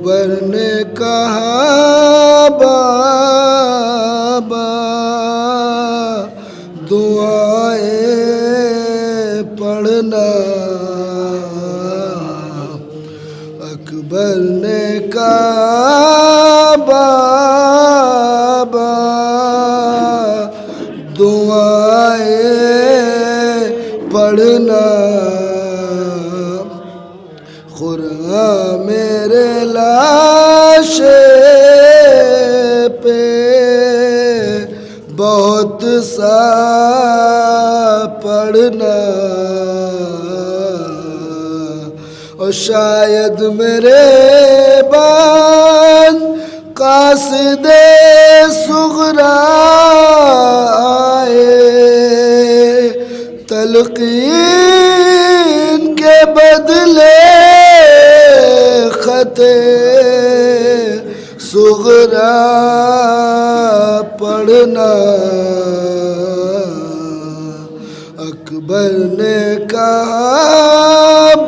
اکبر نے کہا بابا دعائیں پڑھنا، اکبر نے کہا بابا دعائیں پڑھنا، قرآن میرے لاشے پہ بہت سا پڑھنا، اور شاید میرے بعد قاصد صغرا آئے، تلقین کے بدلے خط صغرا پڑھنا، اکبر نے کہا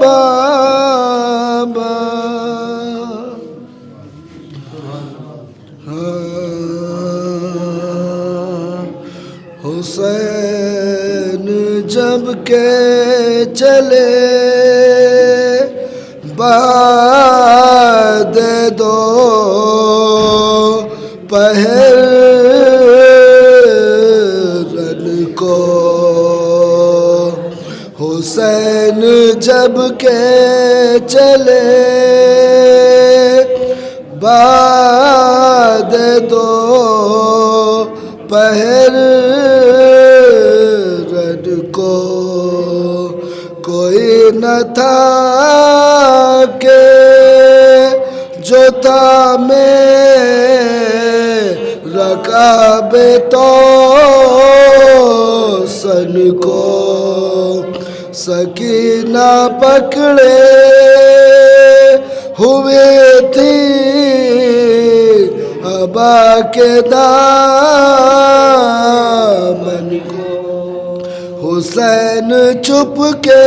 بابا حسین جب کہ چلے بعد دو پہر رن کو، حسین جب کہ چلے بعد دو پہر رن کو، کوئی نہ تھا کہ جو تھا میرا کعبے تو سن کو، سکینہ پکڑے ہوئے تھی ابا کے دامن کو، حسین چھپ کے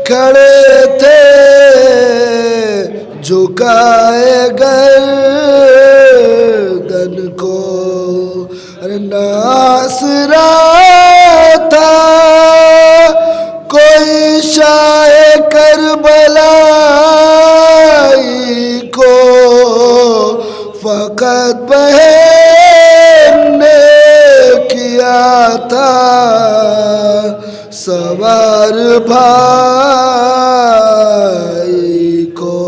کھڑے تھے جھکائے گردن کو، ناصرہ تھا کوئی شاہ کربلائی کو، فقط بہن نے کیا تھا سوار بھائی کو،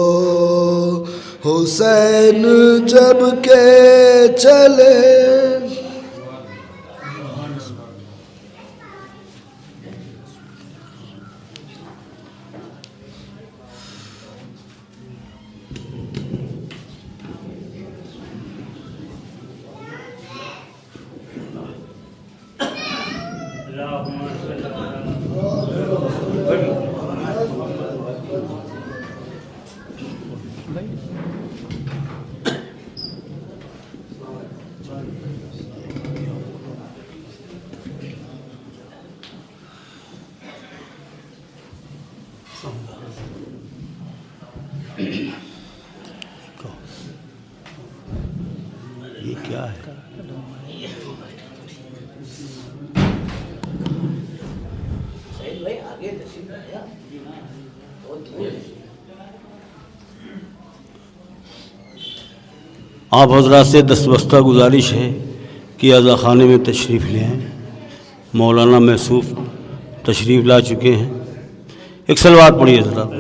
حسین جب کہ چلے یہ کیا ہے؟ آپ حضرات سے دستبستہ گزارش ہے کہ عزا خانے میں تشریف لے آئیں۔ مولانا محسوف تشریف لا چکے ہیں، ایک صلوات پڑھیے حضرات۔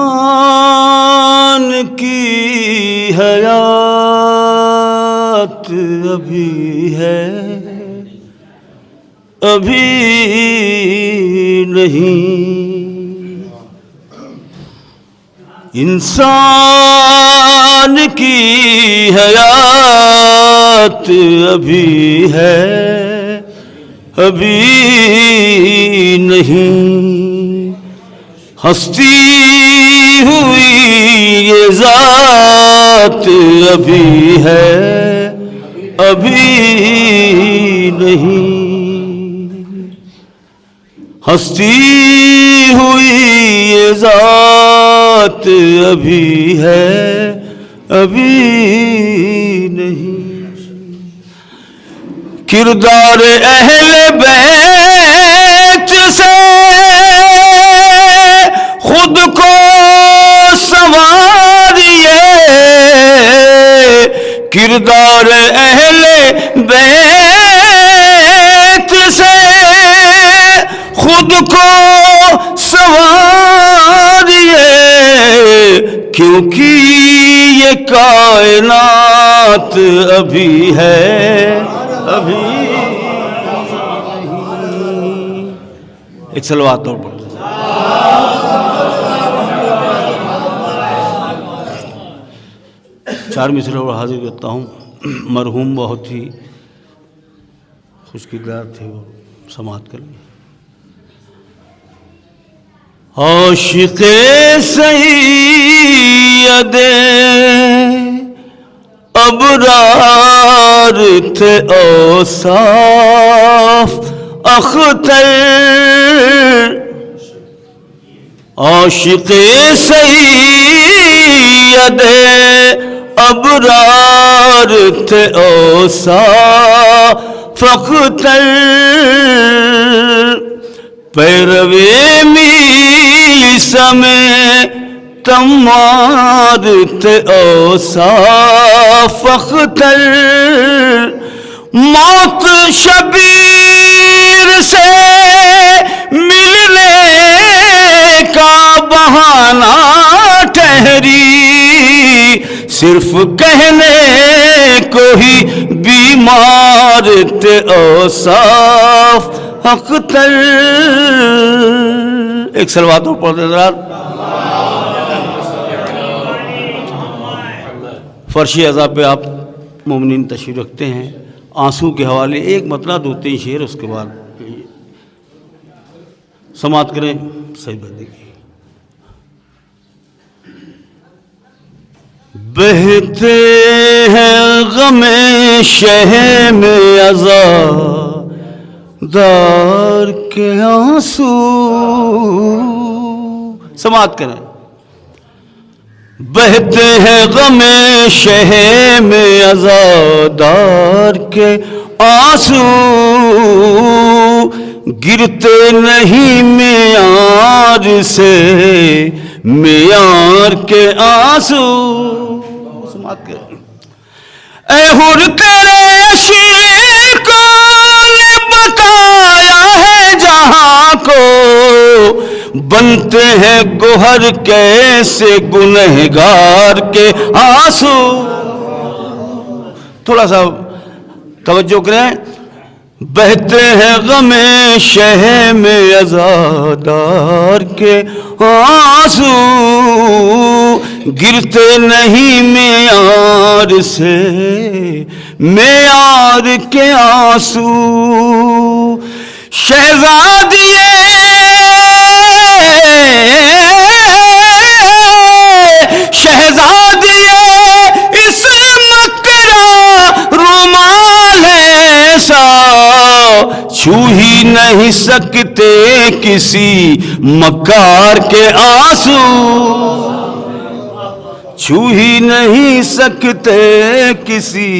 انسان کی حیات ابھی ہے، ابھی نہیں، انسان کی حیات ابھی ہے، ابھی نہیں، ہستی ہوئی یہ ذات ذات ابھی ہے ابھی نہیں، ہستی ہوئی یہ ذات ابھی ہے ابھی نہیں، کردار اہل بیت سے خود کو سنواریے، کردار اہل بیت سے خود کو سنواریے، کیونکہ یہ کائنات ابھی ہے ابھی نہیں۔ ایک صلوات طور پر چار مصرے اور حاضر کرتا ہوں۔ مرحوم بہت ہی خوش کردار تھے، وہ سماعت کر لیں۔ عاشق سید ابرار تھے اوصاف اختر، عاشق سید ابرار تھے اوصاف اختر، پیروی میل سمے تمار تھے اوصاف اختر، موت شبیر سے ملنے کا بہانہ ٹھہری، صرف کہنے کو ہی بیمار تھے اوصاف اختر۔ ایک صلوات اور پڑھ دیں حضرات۔ فرشی عذاب پہ آپ مومنین تشریف رکھتے ہیں۔ آنسو کے حوالے ایک مطلع 2-3 شعر، اس کے بعد سماعت کریں صحیح بندی کی۔ بہتے ہیں غم شہم عزادار کے آنسو، سماعت کریں۔ بہتے ہیں غم شہم عزادار کے آنسو، گرتے نہیں معیار سے معیار کے آنسو، سماعت کریں۔ اے حر تیرے عشیقوں نے بتایا ہے جہاں کو، بنتے ہیں گوہر کیسے گنہگار کے آنسو۔ تھوڑا سا توجہ کریں۔ بہتے ہیں غم شہم عزادار کے آنسو، گرتے نہیں معیار سے معیار کے آنسو، شہزادیے شہزادیے اس مکرا رومال ایسا چھو ہی نہیں سکتے کسی مکار کے آنسو، چھو ہی نہیں سکتے کسی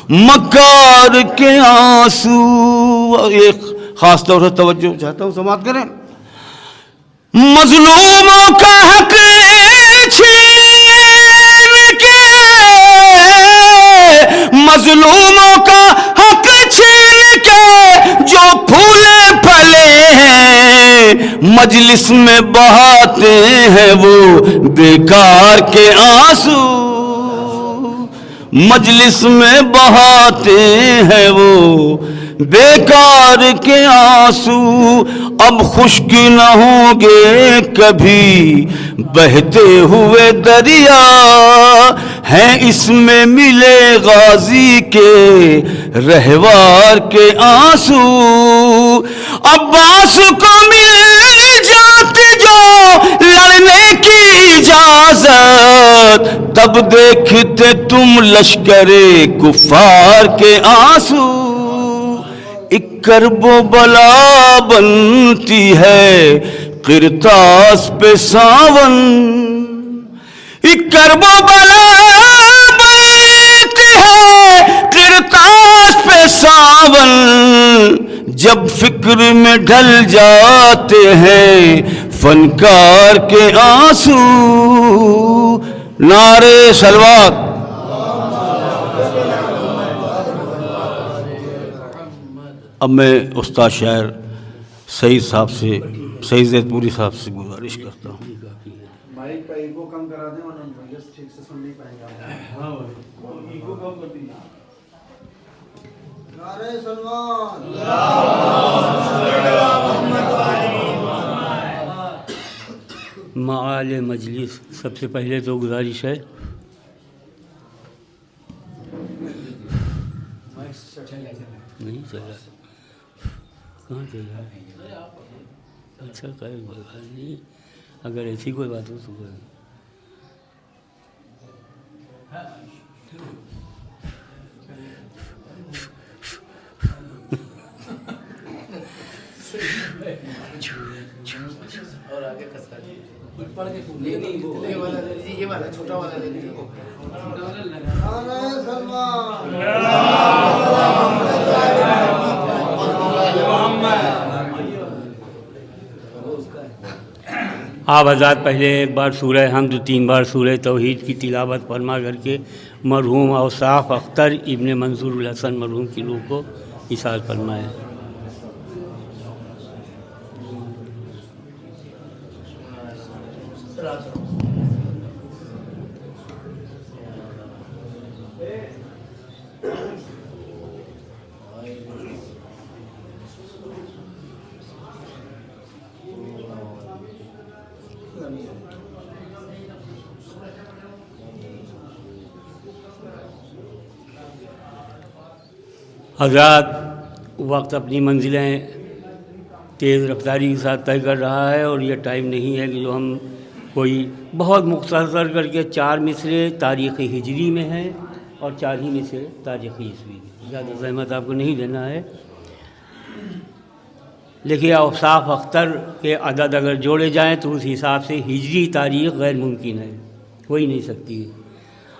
مکار کے آنسو۔ ایک خاص طور سے توجہ چاہتا ہوں، سماعت کریں۔ مظلوموں کا حق چھین کے، مظلوموں کا حق چھین کے جو پھولے پھلے ہیں مجلس میں بہاتے ہیں وہ بیکار کے آنسو، مجلس میں بہاتے ہیں وہ بیکار کے آنسو۔ اب خشک نہ ہوں گے کبھی بہتے ہوئے دریا، ہیں اس میں ملے غازی کے رہوار کے آنسو۔ عباس کو مل جاتی جو لڑنے کی اجازت، تب دیکھتے تم لشکر کفار کے آنسو. ایک کرب و بلا بنتی ہے قرطاس پہ ساون. ایک کرب و بلا بنتی ہے قرطاس پہ ساون. جب فکر میں ڈھل جاتے ہیں فنکار کے آنسو. نعرے صلوات. اب میں استاد شاعر سعید صاحب سے، سعید زید پوری صاحب سے گزارش کرتا ہوں. مائک کا ایگو کم کرا دیں ورنہ بس ٹھیک سے سن نہیں پائیں گے. ہاں ایگو کم کر دیجیے. نعرہ سلمان. معال مجلس، سب سے پہلے تو گزارش ہے نہیں چلا. کہاں چلا؟ اچھا کوئی بات نہیں، اگر ایسی کوئی بات ہو تو کوئی. اور آگے کسا یہ والا چھوٹا والا لے لیجیے. نعرہ سلمان. آپ حضرات پہلے ایک بار سورہ حمد، 3 بار سورہ توحید کی تلاوت فرما کر کے مرحوم اوصاف اختر ابن منظور الحسن مرحوم کی روح کو اِشارہ فرمائے. حضرات، وقت اپنی منزلیں تیز رفتاری کے ساتھ طے کر رہا ہے، اور یہ ٹائم نہیں ہے کہ جو ہم کوئی بہت مختصر کر کے 4 مصرے تاریخ ہجری میں ہیں اور 4 ہی مصرے تاریخ عیسوی میں. زیادہ زحمت آپ کو نہیں دینا ہے. لیکن اوصاف اختر کے عدد اگر جوڑے جائیں تو اس حساب سے ہجری تاریخ غیر ممکن ہے، ہو ہی نہیں سکتی ہے.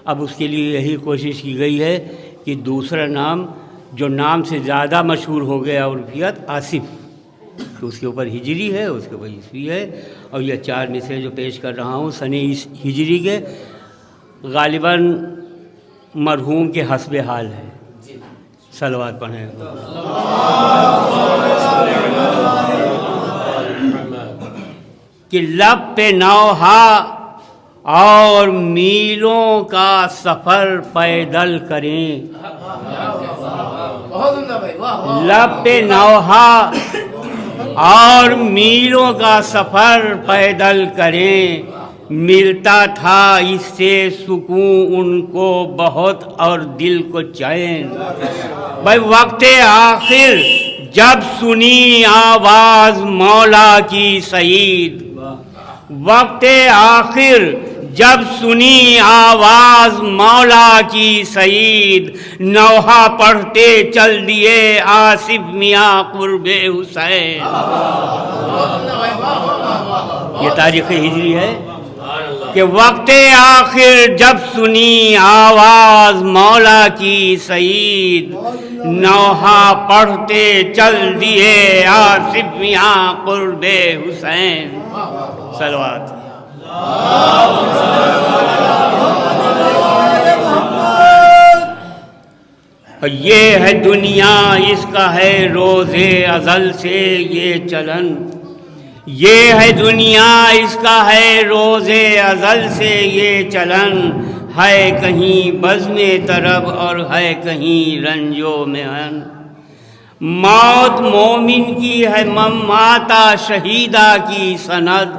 اب اس کے لیے یہی کوشش کی گئی ہے کہ دوسرا نام جو نام سے زیادہ مشہور ہو گیا عرفیت آصف، تو اس کے اوپر ہجری ہے، اس کے اوپر عیسوی ہے. اور یہ 4 مصرے جو پیش کر رہا ہوں سن ہجری کے غالباً مرحوم کے حسب حال ہے. صلوات پڑھیں. کہ لب پہ نوحہ اور میلوں کا سفر پیدل کریں. لب پہ نوحہ اور میلوں کا سفر پیدل کریں. ملتا تھا اس سے سکون ان کو بہت اور دل کو چین. بھائی وقت آخر جب سنی آواز مولا کی سعید. وقت آخر جب سنی آواز مولا کی سعید. نوحہ پڑھتے چل دیے آصف میاں قرب حسین. یہ تاریخ ہجری ہے کہ وقت آخر جب سنی آواز مولا کی سعید. نوحہ پڑھتے چل دیے آصف میاں قرب حسین. صلوات. یہ ہے دنیا اس کا ہے روز ازل سے یہ چلن. یہ ہے دنیا اس کا ہے روز ازل سے یہ چلن. ہے کہیں بزم طرب اور ہے کہیں رنجو محن. موت مومن کی ہے مماتا شہیدہ کی سند.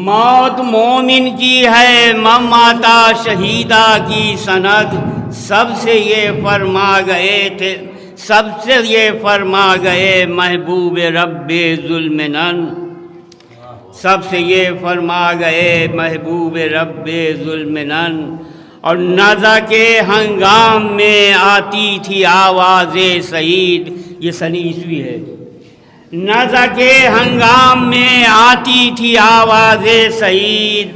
موت مومن کی ہے مماتا شہیدہ کی سند. سب سے یہ فرما گئے تھے، سب سے یہ فرما گئے محبوب رب ذوالمنن. سب سے یہ فرما گئے محبوب رب ذوالمنن، اور نزا کے ہنگام میں آتی تھی آواز سعید، یہ سنی عیسوی ہے، نزا کے ہنگام میں آتی تھی آواز سعید،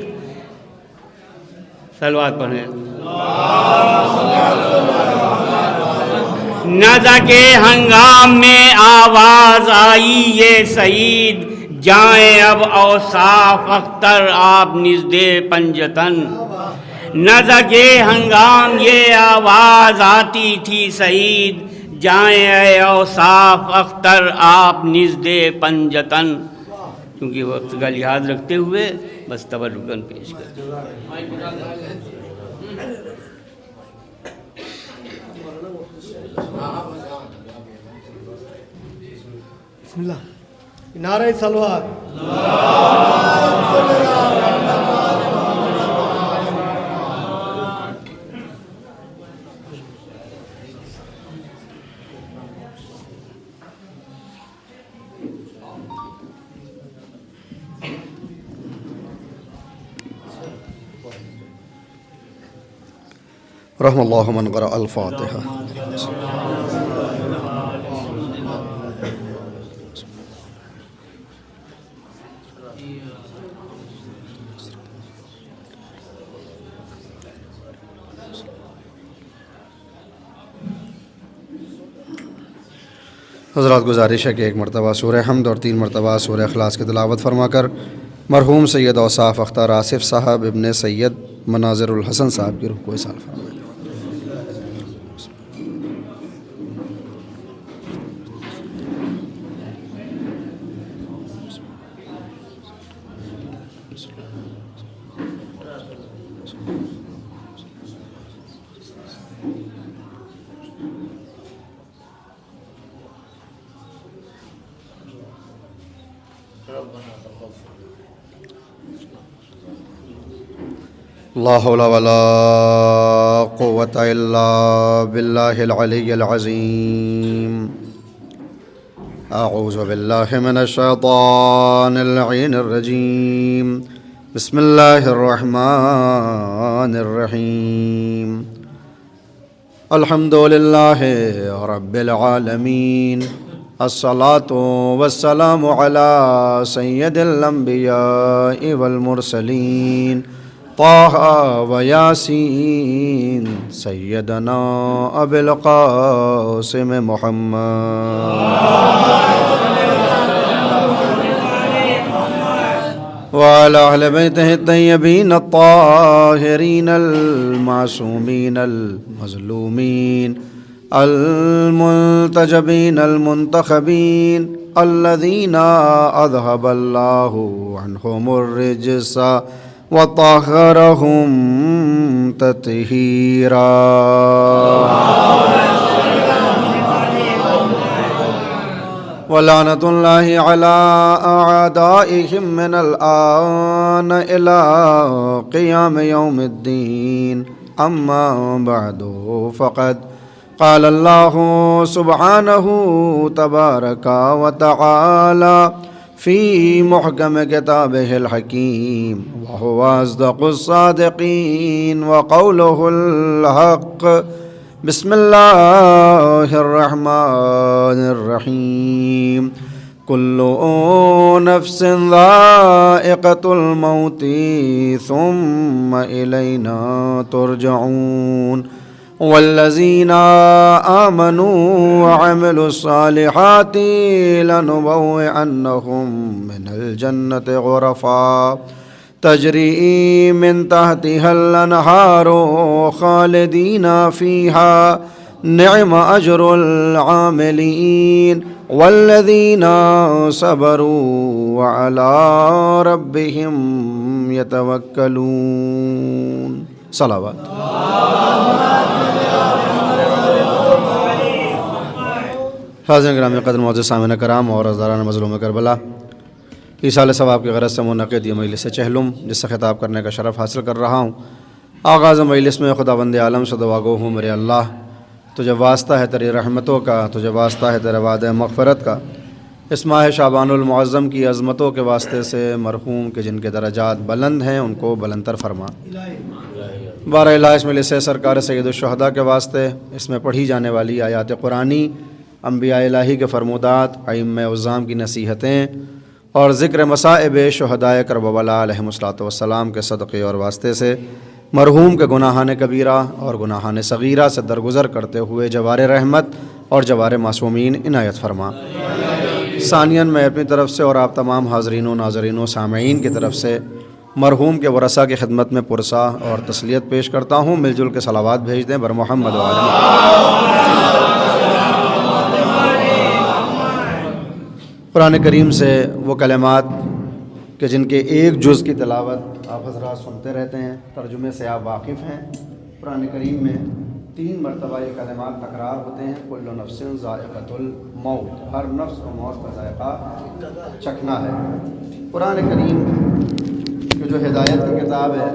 صلوات پڑھیں، نزا کے ہنگام میں آواز آئی یہ سعید، جائیں اب اوصاف اختر آپ نزد پنجتن، نزا کے ہنگام یہ آواز آتی تھی سعید، جائیں اے اوصاف اختر آپ نزد پنجتن۔ کیونکہ وقت کا لحاظ رکھتے ہوئے بس تبرکاً پیش کرتے ہیں۔ بسم اللہ، نعرہ صلوات۔ رحم اللہ من قرأ الفاتحہ۔ حضرات گزارش ہے کہ ایک مرتبہ سورہ حمد اور 3 مرتبہ سورہ اخلاص کی تلاوت فرما کر مرحوم سید اوصاف اختر آصف صاحب ابن سید مناظر الحسن صاحب کی روح کو اصال فرمائیں۔ لا حول ولا قوة إلا بالله العلي العظيم۔ أعوذ بالله من الشيطان اللعين الرجيم، بسم الله الرحمن الرحيم، الحمد لله رب العالمين، الصلاة والسلام على سيد الأنبياء والمرسلين، طه و یاسین، سیدنا ابی القاسم محمد وعلى اہل بیتہ الطیبین الطاہرین المعصومین المظلومین المنتجبین المنتخبین الذین اذهب اللہ عنہم الرجس وطهرهم تطہیرا۔ ولعنة الله على أعدائهم من الآن إلى قيام يوم الدين، أما بعد فقد قال الله سبحانه تبارك وتعالى في محكم كتابه الحكيم وهو أصدق الصادقين وقوله الحق، بسم الله الرحمن الرحيم، كل نفس ذائقة الموت ثم إلينا ترجعون، والذين آمنوا وعملوا الصالحات لنبوئنهم من الجنة غرفا تجري من تحتها الأنهار خالدين فيها، نعم أجر العاملين، والذين صبروا وعلى ربهم يتوكلون۔ صلوات۔ حاضرین گرامی قدر معزز سامعین کرام اور عزیزان مظلوم کربلا، ایصال ثواب کی غرض سے منعقد یہ مجلس چہلم جس سے خطاب کرنے کا شرف حاصل کر رہا ہوں، آغاز مجلس میں خداوند عالم سے دعا گو ہوں، میرے اللہ تجھے واسطہ ہے تیری رحمتوں کا، تجھے واسطہ ہے تیرے وعدہ مغفرت کا، اس ماہ شعبان المعظم کی عظمتوں کے واسطے سے مرحوم کے جن کے درجات بلند ہیں ان کو بلندتر فرما۔ بارہ الہ اس مجلس سرکار سید الشہداء کے واسطے اس میں پڑھی جانے والی آیات قرآنی، انبیاء الہی کے فرمودات، ائمہ اعظام کی نصیحتیں اور ذکر مصائب شہداء کربلا علیہم السلام کے صدقے اور واسطے سے مرحوم کے گناہان کبیرہ اور گناہان صغیرہ سے درگزر کرتے ہوئے جوار رحمت اور جوار معصومین عنایت فرما۔ ثانیاً میں اپنی طرف سے اور آپ تمام حاضرین و ناظرین و سامعین کی طرف سے مرحوم کے ورثاء کی خدمت میں پرسا اور تسلیت پیش کرتا ہوں۔ مل جل کے صلوات بھیج دیں بر محمد و آل محمد۔ قرآن کریم سے وہ کلمات کہ جن کے ایک جز کی تلاوت آپ حضرات سنتے رہتے ہیں، ترجمے سے آپ واقف ہیں۔ قرآن کریم میں 3 مرتبہ یہ کلمات تکرار ہوتے ہیں، کل نفس ذائقۃ الموت، ہر نفس کو موت کا ذائقہ چکھنا ہے۔ قرآن کریم کہ جو ہدایت کی کتاب ہے،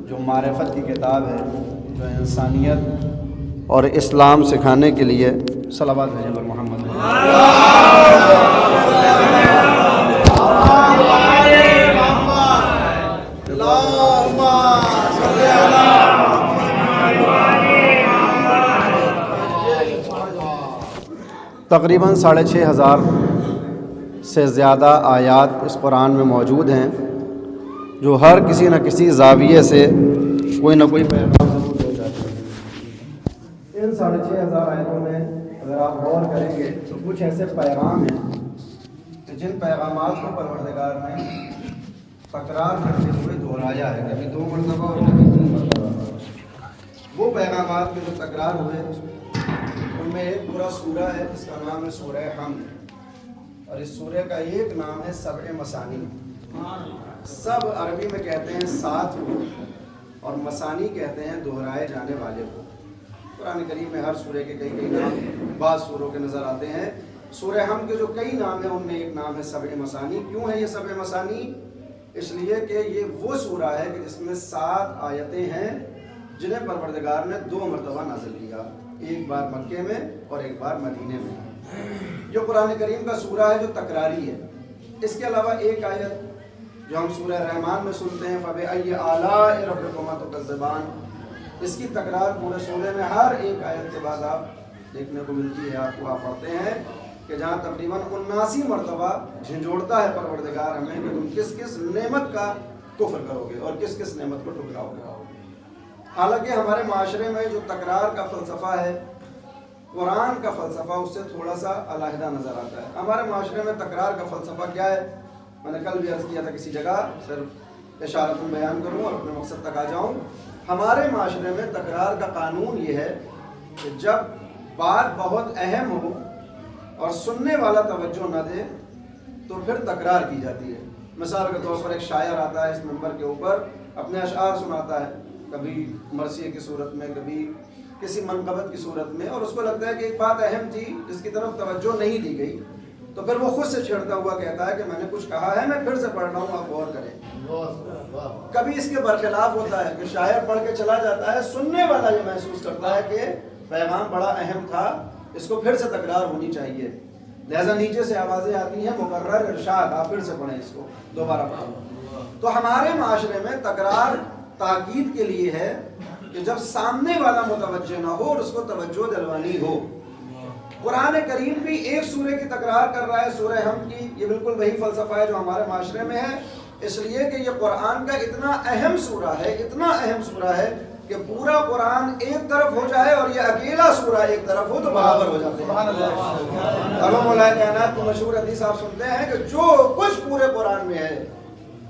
جو معرفت کی کتاب ہے، جو انسانیت اور اسلام سکھانے کے لیے صلوات بھیجیں بر محمد۔ تقریباً 6500 سے زیادہ آیات اس قرآن میں موجود ہیں، جو ہر کسی نہ کسی زاویے سے کوئی نہ کوئی پیغام ضرور دے جاتے ہیں۔ ان 6500 آیتوں میں اگر آپ غور کریں گے تو کچھ ایسے پیغام ہیں کہ جن پیغامات کو پروردگار نے تکرار کرتے ہوئے دہرایا ہے، کبھی 2 مرتبہ اور کبھی 3 مرتبہ۔ وہ پیغامات میں جو تکرار ہوئے ان میں ایک پورا سورہ ہے جس کا نام ہے سورہ حمد، اور اس سورہ کا ایک نام ہے سبع مثانی۔ سب عربی میں کہتے ہیں 7 کو، اور مثانی کہتے ہیں دہرائے جانے والے کو۔ قرآن کریم میں ہر سورہ کے کئی نام بعض سوروں کے نظر آتے ہیں۔ سورہ حمد کے جو کئی نام ہیں ان میں ایک نام ہے سبع مثانی۔ کیوں ہے یہ سبع مثانی؟ اس لیے کہ یہ وہ سورہ ہے کہ جس میں 7 آیتیں ہیں جنہیں پروردگار نے 2 مرتبہ نازل کیا، ایک بار مکے میں اور ایک بار مدینے میں۔ جو قرآن کریم کا سورہ ہے جو تکراری ہے۔ اس کے علاوہ ایک آیت جو ہم سورہ رحمان میں سنتے ہیں فَبِأَيِّ آلَاءِ رَبِّكُمَا تُكَذِّبَانِ، اس کی تکرار پورے سورے میں ہر ایک آیت کے بعد آپ دیکھنے کو ملتی ہے۔ آپ پڑھتے ہیں کہ جہاں تقریباً 79 مرتبہ جھنجھوڑتا ہے پروردگار ہمیں کہ تم کس کس نعمت کا کفر کرو گے اور کس کس نعمت کو ٹھکراؤ گے۔ حالانکہ ہمارے معاشرے میں جو تکرار کا فلسفہ ہے، قرآن کا فلسفہ اس سے تھوڑا سا علیحدہ نظر آتا ہے۔ ہمارے معاشرے میں تکرار کا فلسفہ کیا ہے؟ میں نے کل بھی عرض کیا تھا کسی جگہ، صرف اشارتاً بیان کروں اور اپنے مقصد تک آ جاؤں۔ ہمارے معاشرے میں تکرار کا قانون یہ ہے کہ جب بات بہت اہم ہو اور سننے والا توجہ نہ دے تو پھر تکرار کی جاتی ہے۔ مثال کے طور پر ایک شاعر آتا ہے اس منبر کے اوپر، اپنے اشعار سناتا ہے، کبھی مرثیے کی صورت میں، کبھی کسی منقبت کی صورت میں، اور اس کو لگتا ہے کہ ایک بات اہم تھی جس کی طرف توجہ نہیں دی گئی، تو پھر وہ خود سے چھیڑتا ہوا کہتا ہے کہ میں نے کچھ کہا ہے، میں پھر سے پڑھ رہا ہوں، آپ غور کریں۔ کبھی اس کے برخلاف ہوتا ہے کہ شاعر پڑھ کے چلا جاتا ہے، سننے والا یہ محسوس کرتا ہے کہ پیغام بڑا اہم تھا، اس کو پھر سے تکرار ہونی چاہیے، لہذا نیچے سے آوازیں آتی ہیں مقرر ارشاد، آپ پھر سے پڑھیں، اس کو دوبارہ پڑھیں۔ تو ہمارے معاشرے میں تکرار تاکید کے لیے ہے کہ جب سامنے والا متوجہ نہ ہو اور اس کو توجہ دلوانی ہو۔ قرآن کریم بھی ایک سورہ کی تکرار کر رہا ہے، سورہ حمد کی، یہ بالکل وہی فلسفہ ہے جو ہمارے معاشرے میں ہے، اس لیے کہ یہ قرآن کا اتنا اہم سورہ ہے، اتنا اہم سورہ ہے کہ پورا قرآن ایک طرف ہو جائے اور یہ اکیلا سورہ ایک طرف ہو تو برابر ہو جاتے ہیں۔ ابو مولا کائنات کی مشہور حدیث آپ سنتے ہیں کہ جو کچھ پورے قرآن میں ہے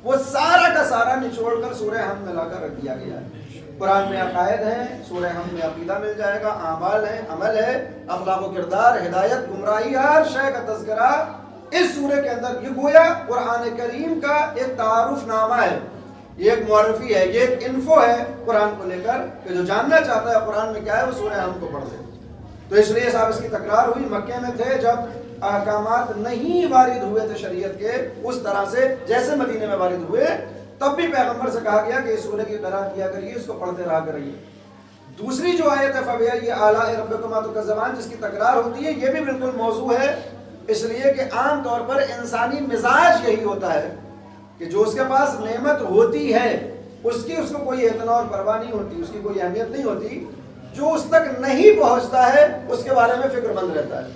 وہ سارا کا سارا نچوڑ کر سورہ حمد میں لا کر رکھ دیا گیا ہے۔ قرآن میں عقائد ہیں، سورہ حمد میں عقیدہ مل جائے گا، اعمال ہیں، عمل ہے، اخلاق و کردار، ہدایت، گمراہی، ہر شے کا تذکرہ اس سورہ کے اندر۔ یہ گویا قرآن کریم کا ایک تعارف نامہ ہے، یہ ایک معرفی ہے، یہ ایک انفو ہے قرآن کو لے کر کہ جو جاننا چاہتا ہے قرآن میں کیا ہے وہ سورہ حمد کو پڑھ لے۔ تو اس لیے صاحب اس کی تکرار ہوئی۔ مکے میں تھے جب احکامات نہیں وارد ہوئے تھے شریعت کے اس طرح سے جیسے مدینے میں وارد ہوئے، تب بھی پیغمبر سے کہا گیا کہ اس سورہ کی قرأت کیا کریے، اس کو پڑھتے رہا کریے۔ دوسری جو آیت ہے فَبِأَيِّ آلَاءِ رَبِّكُمَا تُكَذِّبَانِ، جس کی تکرار ہوتی ہے، یہ بھی بالکل موضوع ہے اس لیے کہ عام طور پر انسانی مزاج یہی ہوتا ہے کہ جو اس کے پاس نعمت ہوتی ہے اس کو کوئی اعتنا اور پرواہ نہیں ہوتی، اس کی کوئی اہمیت نہیں ہوتی، جو اس تک نہیں پہنچتا ہے اس کے بارے میں فکر مند رہتا ہے۔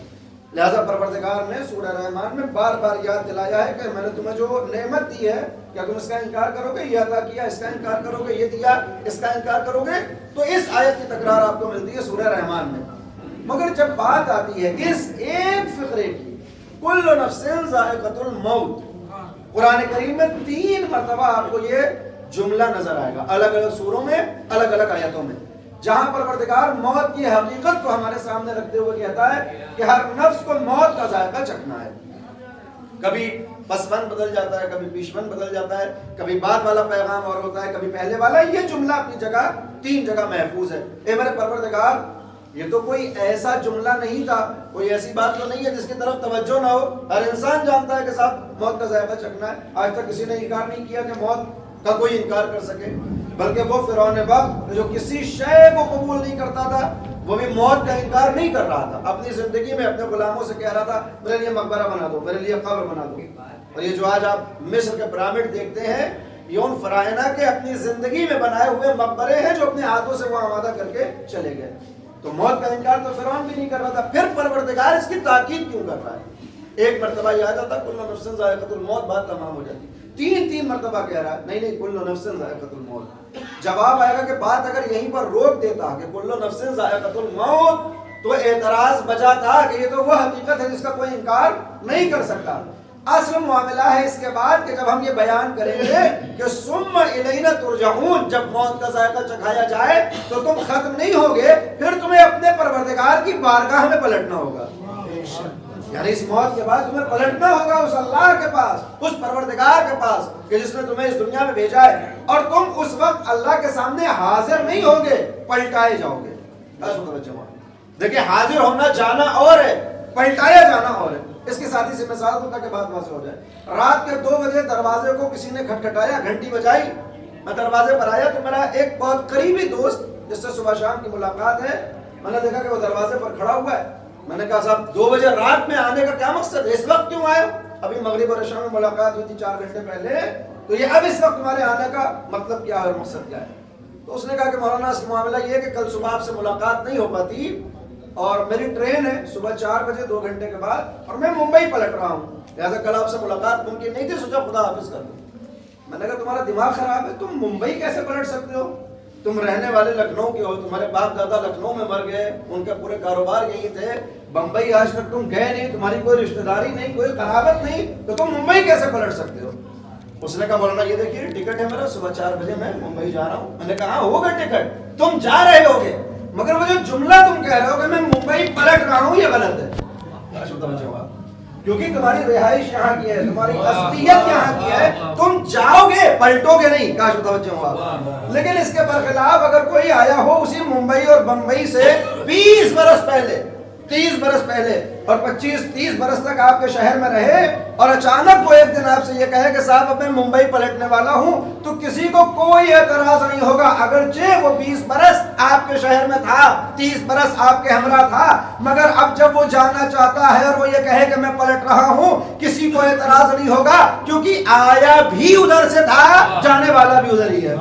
لہذا پروردگار نے سورہ رحمان میں بار بار یاد دلایا ہے کہ میں نے تمہیں جو نعمت دی ہے کیا تم اس کا انکار کرو گے؟ یہ عطا کیا، اس کا انکار کرو گے؟ یہ دیا، اس کا انکار کرو گے؟ تو اس آیت کی تکرار آپ کو ملتی ہے سورہ رحمان میں۔ مگر جب بات آتی ہے اس ایک فقرے کی، کل نفس ذائقۃ الموت، قرآن کریم میں 3 مرتبہ آپ کو یہ جملہ نظر آئے گا، الگ الگ سوروں میں، الگ الگ آیتوں میں، جہاں پروردگار موت کی حقیقت کو ہمارے سامنے رکھتے ہوئے کہتا ہے کہ ہر نفس کو موت کا ذائقہ چکھنا ہے۔ کبھی پسمن بدل جاتا ہے، کبھی پیشمن بدل جاتا ہے، کبھی بعد والا پیغام اور ہوتا ہے، کبھی پہلے والا۔ یہ جملہ اپنی جگہ 3 جگہ محفوظ ہے۔ اے میرے پروردگار، یہ تو کوئی ایسا جملہ نہیں تھا، کوئی ایسی بات تو نہیں ہے جس کی طرف توجہ نہ ہو۔ ہر انسان جانتا ہے کہ صاحب موت کا ذائقہ چکھنا ہے۔ آج تک کسی نے انکار نہیں کیا کہ موت کا کوئی انکار کر سکے، بلکہ وہ فرعون وقت جو کسی شے کو قبول نہیں کرتا تھا وہ بھی موت کا انکار نہیں کر رہا تھا، اپنی زندگی میں اپنے غلاموں سے کہہ رہا تھا میرے لیے مقبرہ بنا دو، میرے لیے قبر بنا دو۔ اور یہ جو آج آپ مصر کے پرامڈ دیکھتے ہیں، یہ ان فرعونہ کے اپنی زندگی میں بنائے ہوئے مقبرے ہیں جو اپنے ہاتھوں سے وہ آمادہ کر کے چلے گئے۔ تو موت کا انکار تو فرعون بھی نہیں کر رہا تھا، پھر پروردگار اس کی تاکید کیوں کر رہا ہے؟ ایک مرتبہ یہ آ جاتا کل نفس ذائقۃ الموت، بات تمام ہو جاتی۔ 3 مرتبہ کہہ رہا ہے، نہیں کل نفس ذائقۃ الموت۔ جواب آئے گا کہ بات اگر یہیں پر روک دیتا کہ کل نفس ذائقۃ الموت تو اعتراض بجا تھا کہ یہ تو وہ حقیقت ہے جس کا کوئی انکار نہیں کر سکتا۔ اصل معاملہ ہے اس کے بعد کہ جب ہم یہ بیان کریں گے کہ ثم الینا ترجعون، جب موت کا ذائقہ چکھایا جائے تو تم ختم نہیں ہوگے، پھر تمہیں اپنے پروردگار کی بارگاہ میں پلٹنا ہوگا۔ یعنی اس موت کے بعد تمہیں پلٹنا ہوگا اس اللہ کے پاس، اس پروردگار کے پاس کہ جس نے تمہیں اس دنیا میں بھیجا ہے، اور تم اس وقت اللہ کے سامنے حاضر نہیں ہوگے، پلٹائے جاؤ گے۔ دیکھیں، حاضر ہونا جانا اور ہے، پلٹایا جانا اور ہے۔ اس کی ساتھی سے مثال دوں تاکہ بات واضح ہو جائے۔ رات کے 2 بجے دروازے کو کسی نے کھٹکھٹایا، گھنٹی بجائی، میں دروازے پر آیا تو میرا ایک بہت قریبی دوست جس سے صبح شام کی ملاقات ہے، میں نے دیکھا کہ وہ دروازے پر کھڑا ہوا ہے۔ میں نے کہا صاحب 2 بجے رات میں آنے کا کیا مقصد ہے؟ اس وقت کیوں آئے؟ ابھی مغرب اور عشاء میں ملاقات ہوئی تھی 4 گھنٹے پہلے، تو یہ اب اس وقت تمہارے آنے کا مطلب کیا ہے اور مقصد کیا ہے؟ تو اس نے کہا کہ مولانا اس معاملہ یہ ہے کہ کل صبح آپ سے ملاقات نہیں ہو پاتی اور میری ٹرین ہے صبح 4 بجے 2 گھنٹے کے بعد، اور میں ممبئی پلٹ رہا ہوں، لہٰذا کل آپ سے ملاقات ممکن نہیں تھی، سوچا خدا حافظ کر دوں۔ میں نے کہا تمہارا دماغ خراب ہے، تم ممبئی کیسے پلٹ سکتے ہو؟ تم رہنے والے لکھنؤ کے ہو، تمہارے باپ دادا لکھنؤ میں مر گئے، ان کے پورے کاروبار یہی تھے، بمبئی آج تک تم گئے نہیں، تمہاری کوئی رشتہ داری نہیں، کوئی قرابت نہیں، تو تم ممبئی کیسے پلٹ سکتے ہو؟ اس نے کہا مولانا یہ دیکھیے ٹکٹ ہے میرا، صبح 4 بجے میں ممبئی جا رہا ہوں۔ میں نے کہا ہوگا ٹکٹ، تم جا رہے ہوگے، مگر وہ جو جملہ تم کہہ رہے ہو کہ میں ممبئی پلٹ رہا ہوں، یہ غلط ہے، کیونکہ تمہاری رہائش یہاں کی ہے، تمہاری اصلیت یہاں کی ہے، تم جاؤ گے پلٹو گے نہیں۔ کاش متوجہ ہو آپ۔ لیکن اس کے برخلاف اگر کوئی آیا ہو اسی ممبئی اور بمبئی سے 20 برس پہلے، 30 برس پہلے، اور 25-30 برس تک آپ کے شہر میں رہے، اور اچانک وہ ایک دن آپ سے یہ کہے کہ صاحب اب میں ممبئی پلٹنے والا ہوں، تو کسی کو کوئی اعتراض نہیں ہوگا، اگرچہ وہ 20 برس آپ کے شہر میں تھا، 30 برس آپ کے ہمراہ تھا، مگر اب جب وہ جانا چاہتا ہے اور وہ یہ کہے کہ میں پلٹ رہا ہوں، کسی کو اعتراض نہیں ہوگا، کیونکہ آیا بھی ادھر سے تھا، جانے والا بھی ادھر ہی ہے،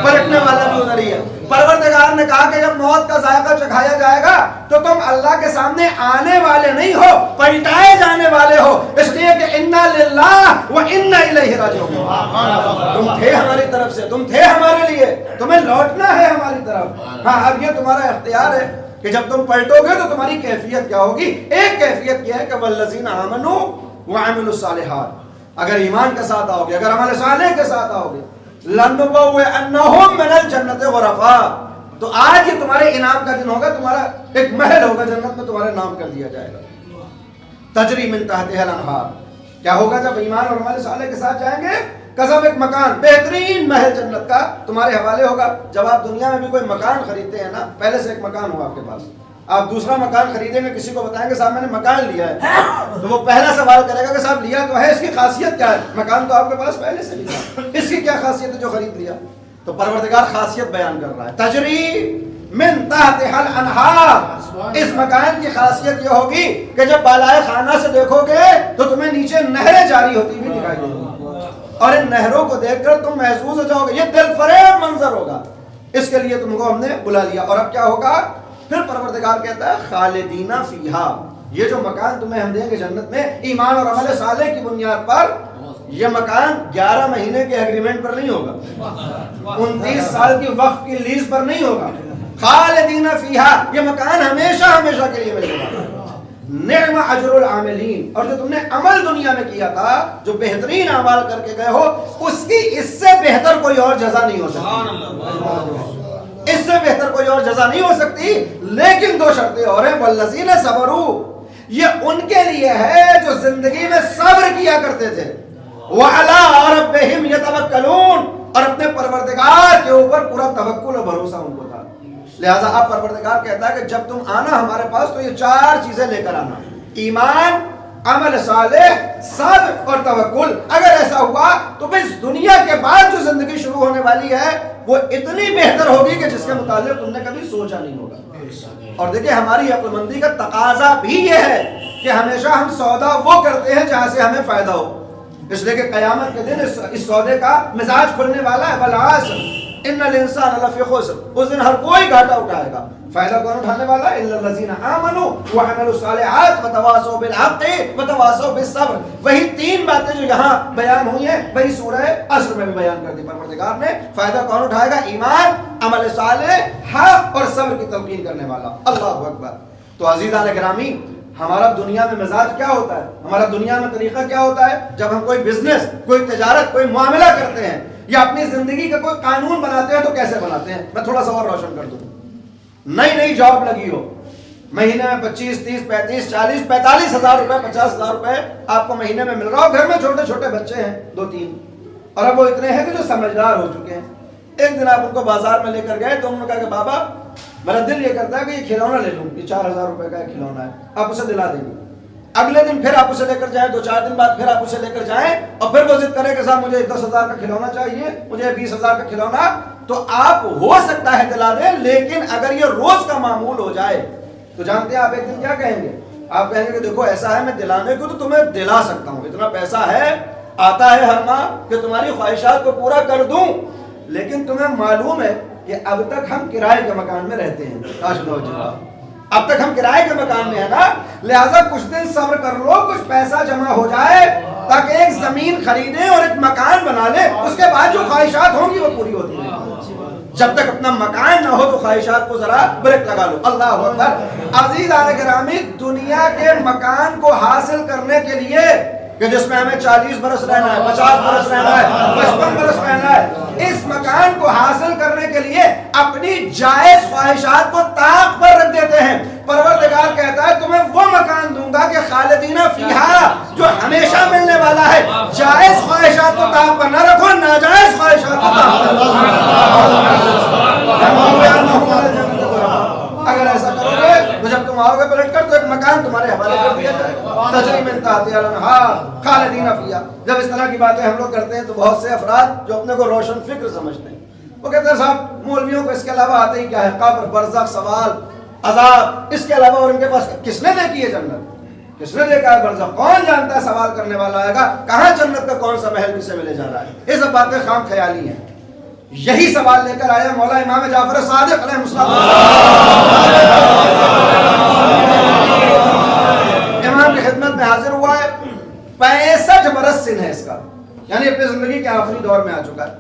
پلٹنے والا بھی ادھر ہی ہے۔ پروردگار نے کہا کہ جب موت کا ذائقہ چکھایا جائے گا تو تم اللہ کے سامنے آنے والے نہیں ہو، پلٹائے جانے والے ہو، اس لیے کہ انا للہ و انا الیہ راجعون۔ تم تھے ہماری طرف سے، تم تھے ہمارے لیے، تمہیں لوٹنا ہے ہماری طرف۔ ہاں اب یہ تمہارا اختیار ہے کہ جب تم پلٹو گے تو تمہاری کیفیت کیا ہوگی۔ ایک کیفیت یہ ہے کہ والذین آمنوا وعملوا الصالحات، اگر ایمان کے ساتھ آؤ گے، اگر عمل صالح کے ساتھ آؤ گے، لنبوئنہم من الجنت غرفا، تو آج یہ تمہارے انعام کا دن ہوگا، تمہارا ایک محل ہوگا جنت میں، تمہارے نام کر دیا جائے گا، تجری من تحتہا الانہار۔ کیا ہوگا جب ایمان اور عمل صالح کے ساتھ جائیں گے؟ قسم ایک مکان، بہترین محل جنت کا تمہارے حوالے ہوگا۔ جب آپ دنیا میں بھی کوئی مکان خریدتے ہیں نا، پہلے سے ایک مکان ہوا آپ کے پاس، آپ دوسرا مکان خریدیں گے، کسی کو بتائیں گے صاحب میں نے مکان لیا ہے، تو وہ پہلا سوال کرے گا کہ صاحب لیا تو ہے، اس کی خاصیت کیا ہے؟ مکان تو آپ کے پاس پہلے سے لیا، اس کی کیا خاصیت ہے جو خرید لیا؟ تو پروردگار خاصیت بیان کر رہا ہے، تجری من تحتها الانہار، اس مکان کی خاصیت یہ ہوگی کہ جب بالائے خانہ سے دیکھو گے تو تمہیں نیچے نہریں جاری ہوتی ہوئی دکھائی دیں گی، اور ان نہروں کو دیکھ کر تم محسوس ہو جاؤ گے، یہ دل فریب منظر ہوگا، اس کے لیے تم کو ہم نے بلا لیا۔ اور اب کیا ہوگا؟ پھر پروردگار کہتا ہے خالدین فیہا، یہ جو مکان تمہیں ہم دیں گے جنت میں ایمان اور عمل صالح کی بنیاد پر، یہ مکان 11 مہینے کے ایگریمنٹ پر نہیں ہوگا، 29 سال کی وقت کی لیز پر نہیں ہوگا، خالدین فیہا، یہ مکان ہمیشہ ہمیشہ کے لیے ملے گا۔ نعم اجر العاملین، اور جو تم نے عمل دنیا میں کیا تھا، جو بہترین اعمال کر کے گئے ہو، اس کی اس سے بہتر کوئی اور جزا نہیں ہو سکتی، اس سے بہتر کوئی اور جزا نہیں ہو سکتی، لیکن 2 شرطیں اور ہیں، والذین صبروا، یہ ان کے لیے ہے جو زندگی میں صبر کیا کرتے تھے، وعلی ربہم یتوکلون، اور اپنے پروردگار کے اوپر پورا توکل اور بھروسہ ان کو تھا۔ لہٰذا اب پروردگار کہتا ہے کہ جب تم آنا ہمارے پاس تو یہ 4 چیزیں لے کر آنا، ایمان، عمل صالح، صبر اور توکل۔ اگر ایسا ہوا تو بس دنیا کے بعد جو زندگی شروع ہونے والی ہے وہ اتنی بہتر ہوگی کہ جس کے متعلق تم نے کبھی سوچا نہیں ہوگا۔ اور دیکھیں ہماری عقل مندی کا تقاضا بھی یہ ہے کہ ہمیشہ ہم سودا وہ کرتے ہیں جہاں سے ہمیں فائدہ ہو، اس لیے کہ قیامت کے دن اس سودے کا مزاج کھلنے والا ہے، والعصر ان الانسان لفی خسر، اس دن ہر کوئی گھاٹا اٹھائے گا۔ فائدہ کون اٹھانے والا ہے؟ الا الذین آمنوا وعملوا الصالحات وتواصوا بالحق وتواصوا بالصبر۔ وہی 3 باتیں جو یہاں بیان ہوئی ہیں وہی سورہ عصر میں بھی بیان کر دی پروردگار نے۔ فائدہ کون اٹھائے گا؟ ایمان، عمل صالح، حق اور صبر کی تلقین کرنے والا۔ اللہ اکبر۔ تو عزیزان گرامی، ہمارا دنیا میں مزاج کیا ہوتا ہے، ہمارا دنیا میں طریقہ کیا ہوتا ہے؟ جب ہم کوئی بزنس، کوئی تجارت، کوئی معاملہ کرتے ہیں یا اپنی زندگی کا کوئی قانون بناتے ہیں تو کیسے بناتے ہیں؟ میں تھوڑا سا اور روشن کر دوں۔ نئی جاب لگی ہو، مہینے میں 25، 30، 35، 40، 45 ہزار روپے، 50 ہزار روپے آپ کو مہینے میں مل رہا ہو، گھر میں چھوٹے چھوٹے بچے ہیں 2-3، اور اب وہ اتنے ہیں کہ جو سمجھدار ہو چکے ہیں۔ ایک دن آپ ان کو بازار میں لے کر گئے تو انہوں نے کہا کہ بابا میرا دل یہ کرتا ہے کہ یہ کھلونا لے لوں، یہ 4000 روپے کا ایک کھلونا ہے، آپ اسے دلا دیں گے۔ اگلے دن پھر آپ اسے لے کر جائیں، 2-4 دن بعد پھر آپ اسے لے کر جائیں اور پھر وہ ضد کرے کہ صاحب مجھے 10,000 کا کھلونا چاہیے، مجھے 20,000 کا کھلونا، تو آپ ہو سکتا ہے دلا دیں، لیکن اگر یہ روز کا معمول ہو جائے تو جانتے ہیں آپ ایک دن کیا کہیں گے؟ آپ کہیں گے کہ دیکھو ایسا ہے، میں دلانے کو تو تمہیں دلا سکتا ہوں، اتنا پیسہ ہے، آتا ہے ہر ماہ کہ تمہاری خواہشات کو پورا کر دوں، لیکن تمہیں معلوم ہے کہ اب تک ہم کرائے کے مکان میں رہتے ہیں، اب تک ہم کرائے کے مکان میں ہیں نا، لہٰذا کچھ دن صبر کر لو، کچھ پیسہ جمع ہو جائے تاکہ ایک زمین خریدیں اور ایک مکان بنا لیں، اس کے بعد جو خواہشات ہوں گی وہ پوری ہوتی ہیں۔ جب تک اپنا مکان نہ ہو تو خواہشات کو ذرا بریک لگا لو۔ اللہ اکبر۔ عزیزان گرامی، دنیا کے مکان کو حاصل کرنے کے لیے کہ جس میں ہمیں 40 برس رہنا ہے، 50 برس رہنا ہے، 55 برس رہنا ہے، اس مکان کو حاصل کرنے کے لیے اپنی جائز خواہشات کو طاق پر رکھ دیتے ہیں۔ پروردگار کہتا ہے تمہیں وہ مکان دوں گا کہ خالدین فیہا، جو ہمیشہ ملنے والا ہے۔ جائز خواہشات کو طاق پر نہ رکھو، ناجائز خواہشات کو طاق پر رکھو۔ اگر ایسا کرو گے تو جب تم آؤ گے پلٹ کر تو ایک مکان تمہارے حوالے کر دیا جائے گا، تجری من تحتہا الانہار خالدین فیہا۔ جب اس طرح کی باتیں ہم لوگ کرتے ہیں تو بہت سے افراد جو اپنے کو روشن فکر سمجھتے ہیں وہ کہتے ہیں صاحب مولویوں کو اس کے علاوہ آتے ہی کیا ہے؟ قبر، برزخ، سوال، عذاب، اس کے علاوہ اور ان کے پاس کس نے دیکھی ہے جنت؟ کس نے دیکھا ہے برزخ؟ کون جانتا ہے سوال کرنے والا آئے گا؟ کہاں جنت کا کون سا محل کسے ملے جا رہا ہے؟ یہ سب باتیں خام خیالی ہیں۔ یہی سوال لے کر آیا مولا امام جعفر صادق علیہ السلام، امام کی خدمت میں حاضر ہوا ہے، 65 برس سن ہے اس کا، یعنی اپنی زندگی کے آخری دور میں آ چکا ہے،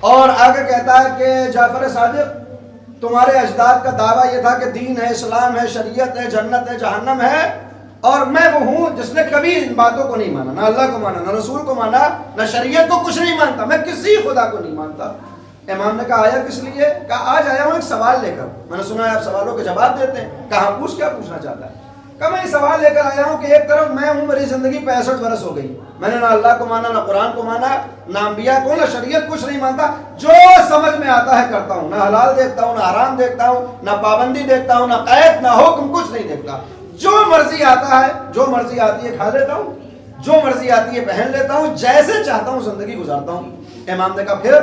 اور آگے کہتا ہے کہ جعفر صادق تمہارے اجداد کا دعویٰ یہ تھا کہ دین ہے، اسلام ہے، شریعت ہے، جنت ہے، جہنم ہے، اور میں وہ ہوں جس نے کبھی ان باتوں کو نہیں مانا، نہ اللہ کو مانا، نہ رسول کو مانا، نہ شریعت کو، کچھ نہیں مانتا، میں کسی خدا کو نہیں مانتا۔ امام نے کہا آیا کس لیے؟ کہا آج آیا ہوں ایک سوال لے کر، میں نے سنا ہے آپ سوالوں کے جواب دیتے ہیں۔ کہا پوچھ، کیا پوچھنا چاہتا ہے؟ کہا میں یہ سوال لے کر آیا ہوں کہ ایک طرف میں ہوں، میری زندگی 65 برس ہو گئی، میں نے نہ اللہ کو مانا، نہ قرآن کو مانا، نہ انبیاء کو، نہ شریعت، کچھ نہیں مانتا، جو سمجھ میں آتا ہے کرتا ہوں، نہ حلال دیکھتا ہوں، نہ حرام دیکھتا ہوں، نہ پابندی دیکھتا ہوں، نہ قید، نہ حکم، کچھ نہیں دیکھتا، جو مرضی آتا ہے، جو مرضی آتی ہے کھا لیتا ہوں، جو مرضی آتی ہے پہن لیتا ہوں، جیسے چاہتا ہوں زندگی گزارتا ہوں۔ امام نے کہا پھر؟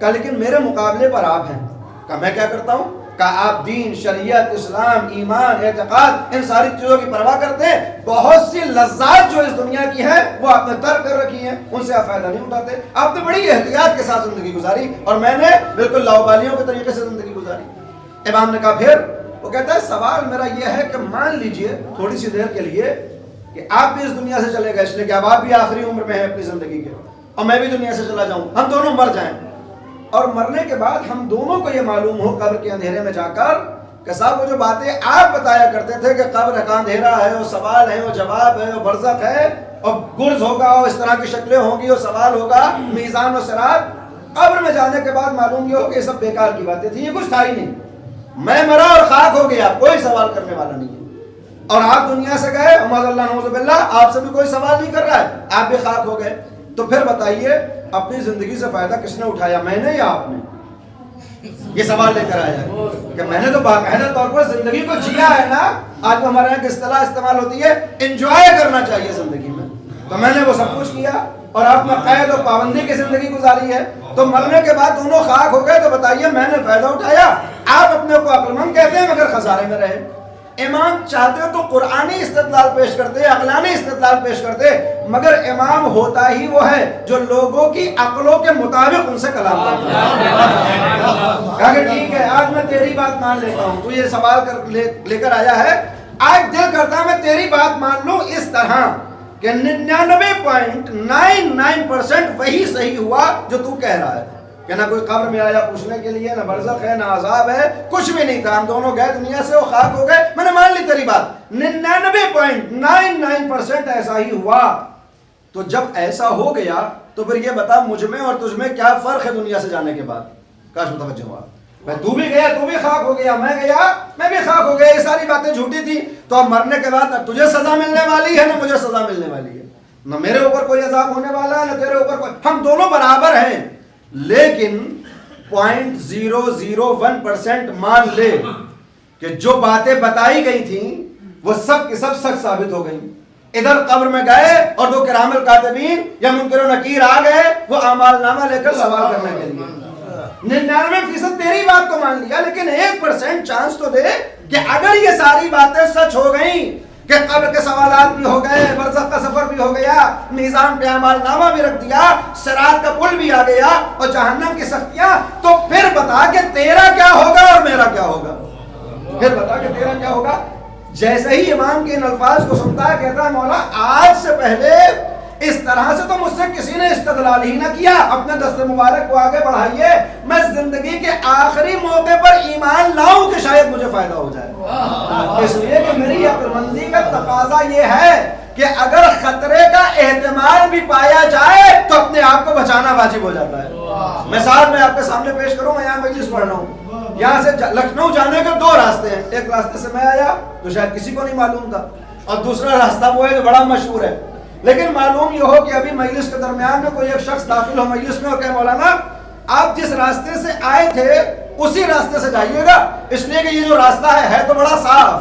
کہا لیکن میرے مقابلے پر آپ ہیں۔ کہا میں کیا کرتا ہوں؟ کہ آپ دین، شریعت، اسلام، ایمان، اعتقاد ان ساری چیزوں کی پرواہ کرتے ہیں. بہت سی لذات جو اس دنیا کی ہیں وہ آپ نے ترک کر رکھی ہیں، ان سے آپ فائدہ نہیں اٹھاتے. آپ نے بڑی احتیاط کے ساتھ زندگی گزاری اور میں نے بالکل لاوبالیوں کے طریقے سے زندگی گزاری. امام نے کہا پھر؟ وہ کہتا ہے سوال میرا یہ ہے کہ مان لیجئے تھوڑی سی دیر کے لیے کہ آپ بھی اس دنیا سے چلے گئے، اس لیے کہ اب آپ بھی آخری عمر میں ہیں اپنی زندگی کے، اور میں بھی دنیا سے چلا جاؤں، ہم دونوں مر جائیں، اور مرنے کے بعد ہم دونوں کو یہ معلوم ہو قبر کے اندھیرے میں جا کر کہ صاحب وہ جو باتیں آپ بتایا کرتے تھے کہ قبر کا اندھیرا ہے، وہ سوال ہے، وہ جواب ہے، وہ برزخ ہے، اور گرز ہوگا، اور اس طرح کی شکلیں ہوں گی، اور سوال ہوگا، میزان و صراط، قبر میں جانے کے بعد معلوم یہ ہو کہ یہ سب بیکار کی باتیں تھیں، یہ کچھ تھا ہی نہیں. میں مرا اور خاک ہو گیا، کوئی سوال کرنے والا نہیں ہے. اور آپ دنیا سے گئے، معاذ اللہ نعوذ باللہ، آپ سے بھی کوئی سوال نہیں کر رہا ہے، آپ بھی خاک ہو گئے. تو پھر بتائیے اپنی زندگی سے فائدہ کس نے اٹھایا، میں نے یا آپ نے؟ یہ سوال لے کر آیا ہے کہ میں نے تو باقاعدہ طور پر زندگی کو جیا ہے نا. آج ہمارے یہاں کی اصطلاح استعمال ہوتی ہے انجوائے کرنا چاہیے زندگی میں، تو میں نے وہ سب کچھ کیا اور آپ نے قید اور پابندی کی زندگی گزاری ہے. تو مرنے کے بعد دونوں خاک ہو گئے، تو بتائیے میں نے فائدہ اٹھایا؟ آپ اپنے کو عقل مند کہتے ہیں مگر خسارے میں رہے. امام چاہتے تو قرآنی استدلال پیش کرتے، عقلانی استدلال پیش کرتے، مگر امام ہوتا ہی وہ ہے جو لوگوں کی عقلوں کے مطابق ان سے کلام کرتا ہے. کہا کہ ٹھیک ہے آج میں تیری بات مان لیتا ہوں، تو یہ سوال لے کر آیا ہے، آج دل کرتا ہے میں تیری بات مان لوں اس طرح کہ 99.99% وہی صحیح ہوا جو تو کہہ رہا ہے، کہ نہ کوئی قبر میں آیا پوچھنے کے لیے، نہ برزخ ہے، نہ عذاب ہے، کچھ بھی نہیں تھا، ہم دونوں گئے دنیا سے، وہ خاک ہو گئے، میں نے مان لی تیری بات. 99.99% ایسا ہی ہوا. تو جب ایسا ہو گیا تو پھر یہ بتا مجھ میں اور تجھ میں کیا فرق ہے دنیا سے جانے کے بعد؟ کاش متوجہ ہوا. تو بھی گیا، تو بھی خاک ہو گیا، میں گیا، میں بھی خاک ہو گیا، یہ ساری باتیں جھوٹی تھی. تو اب مرنے کے بعد نہ تجھے سزا ملنے والی ہے، نہ مجھے سزا ملنے والی ہے، نہ میرے اوپر کوئی عذاب ہونے والا ہے، نہ تیرے اوپر کوئی، ہم دونوں برابر ہیں. لیکن 0.001% مان لے کہ جو باتیں بتائی گئی تھیں وہ سب کی سب سچ ثابت ہو گئی. ادھر قبر میں گئے اور دو کرام الکاتبین یا منکر و نکیر آ گئے، وہ اعمال نامہ لے کر سوال کرنے کے لیے. 99% تیری بات کو مان لیا، لیکن 1% چانس تو دے کہ اگر یہ ساری باتیں سچ ہو گئیں کہ قبر کے سوالات بھی ہو گئے، برزخ کا سفر بھی ہو گیا، میزان پہ اعمال نامہ بھی رکھ دیا، صراط کا پل بھی آ گیا اور جہنم کی سختیاں، تو پھر بتا کہ تیرا کیا ہوگا اور میرا کیا ہوگا؟ پھر بتا کہ تیرا کیا ہوگا؟ جیسے ہی امام کے ان الفاظ کو سنتا ہے کہتا ہے مولا آج سے پہلے اس طرح سے تو مجھ سے کسی نے استدلال ہی نہ کیا، اپنے دست مبارک کو آگے بڑھائیے، میں زندگی کے آخری موقع پر ایمان لاؤں کہ شاید مجھے فائدہ ہو جائے. اس لیے کہ میری عقل مندی کا تقاضا یہ ہے کہ اگر خطرے کا احتمال بھی پایا جائے تو اپنے آپ کو بچانا واجب ہو جاتا ہے. مثال میں آپ کے سامنے پیش کروں، میں یہاں مجلس پڑھ رہا ہوں، یہاں سے لکھنؤ جانے کے دو راستے ہیں، ایک راستے سے میں آیا تو شاید کسی کو نہیں معلوم تھا، اور دوسرا راستہ وہ ہے جو بڑا مشہور ہے. لیکن معلوم یہ ہو کہ ابھی مجلس کے درمیان میں کوئی ایک شخص داخل ہو مجلس میں اور کہے مولانا آپ جس راستے سے آئے تھے اسی راستے سے جائیے گا، اس لیے کہ یہ جو راستہ ہے تو بڑا صاف،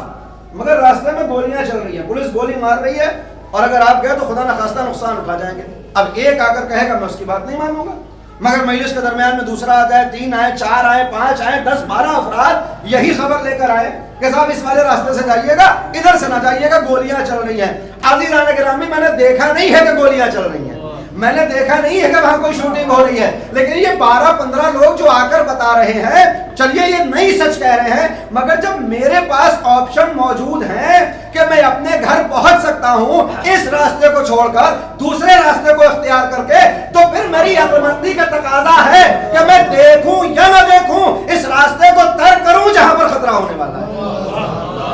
مگر راستے میں گولیاں چل رہی ہیں، پولیس گولی مار رہی ہے، اور اگر آپ گئے تو خدا نخواستہ نقصان اٹھا جائیں گے. اب ایک آ کر کہے گا میں اس کی بات نہیں مانوں گا، مگر مجلس کے درمیان میں دوسرا آ جائے، 3 آئے، 4 آئے، 5 آئے، 10 12 افراد یہی خبر لے کر آئے کہ صاحب اس والے راستے سے جائیے گا، ادھر سے نہ جائیے گا، گولیاں چل رہی ہیں. عزیزان گرامی میں نے دیکھا نہیں ہے کہ گولیاں چل رہی ہیں، میں نے دیکھا نہیں ہے کہ وہاں کوئی شوٹنگ ہو رہی ہے، لیکن یہ 12-15 لوگ جو آ کر بتا رہے ہیں چلیے یہ نہیں سچ کہہ رہے ہیں، مگر جب میرے پاس آپشن موجود ہیں کہ میں اپنے گھر پہنچ سکتا ہوں اس راستے کو چھوڑ کر دوسرے راستے کو اختیار کر کے، تو پھر میری عقل مندی کا تقاضا ہے کہ میں دیکھوں یا نہ دیکھوں اس راستے کو ترک کروں جہاں پر خطرہ ہونے والا ہے،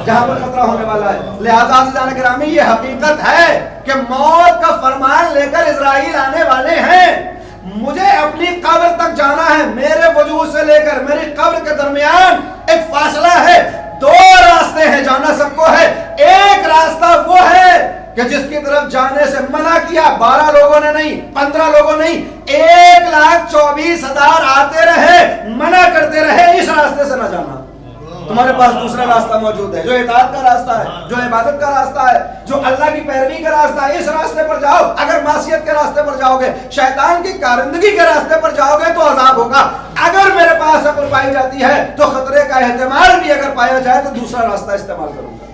جہاں پر خطرہ ہونے والا ہے. لہذا عزیزان گرامی یہ حقیقت ہے کہ موت کا فرمان لے کر اسرائیل آنے والے ہیں. مجھے اپنی قبر تک جانا ہے، میرے وجود سے لے کر میری قبر کے درمیان ایک فاصلہ ہے، 2 راستے ہیں، جانا سب کو ہے. ایک راستہ وہ ہے کہ جس کی طرف جانے سے منع کیا 12 لوگوں نے نہیں، 15 لوگوں نہیں، 1,24,000 آتے رہے منع کرتے رہے اس راستے سے نہ جانا. تمہارے پاس دوسرا راستہ موجود ہے جو اطاعت کا راستہ ہے، جو عبادت کا راستہ ہے، جو اللہ کی پیروی کا راستہ ہے، اس راستے پر جاؤ. اگر معصیت کے راستے پر جاؤ گے، شیطان کی کارندگی کے راستے پر جاؤ گے تو عذاب ہوگا. اگر میرے پاس پاس عقل پائی جاتی ہے تو خطرے کا احتمال بھی اگر پایا جائے تو دوسرا راستہ استعمال کروں گا.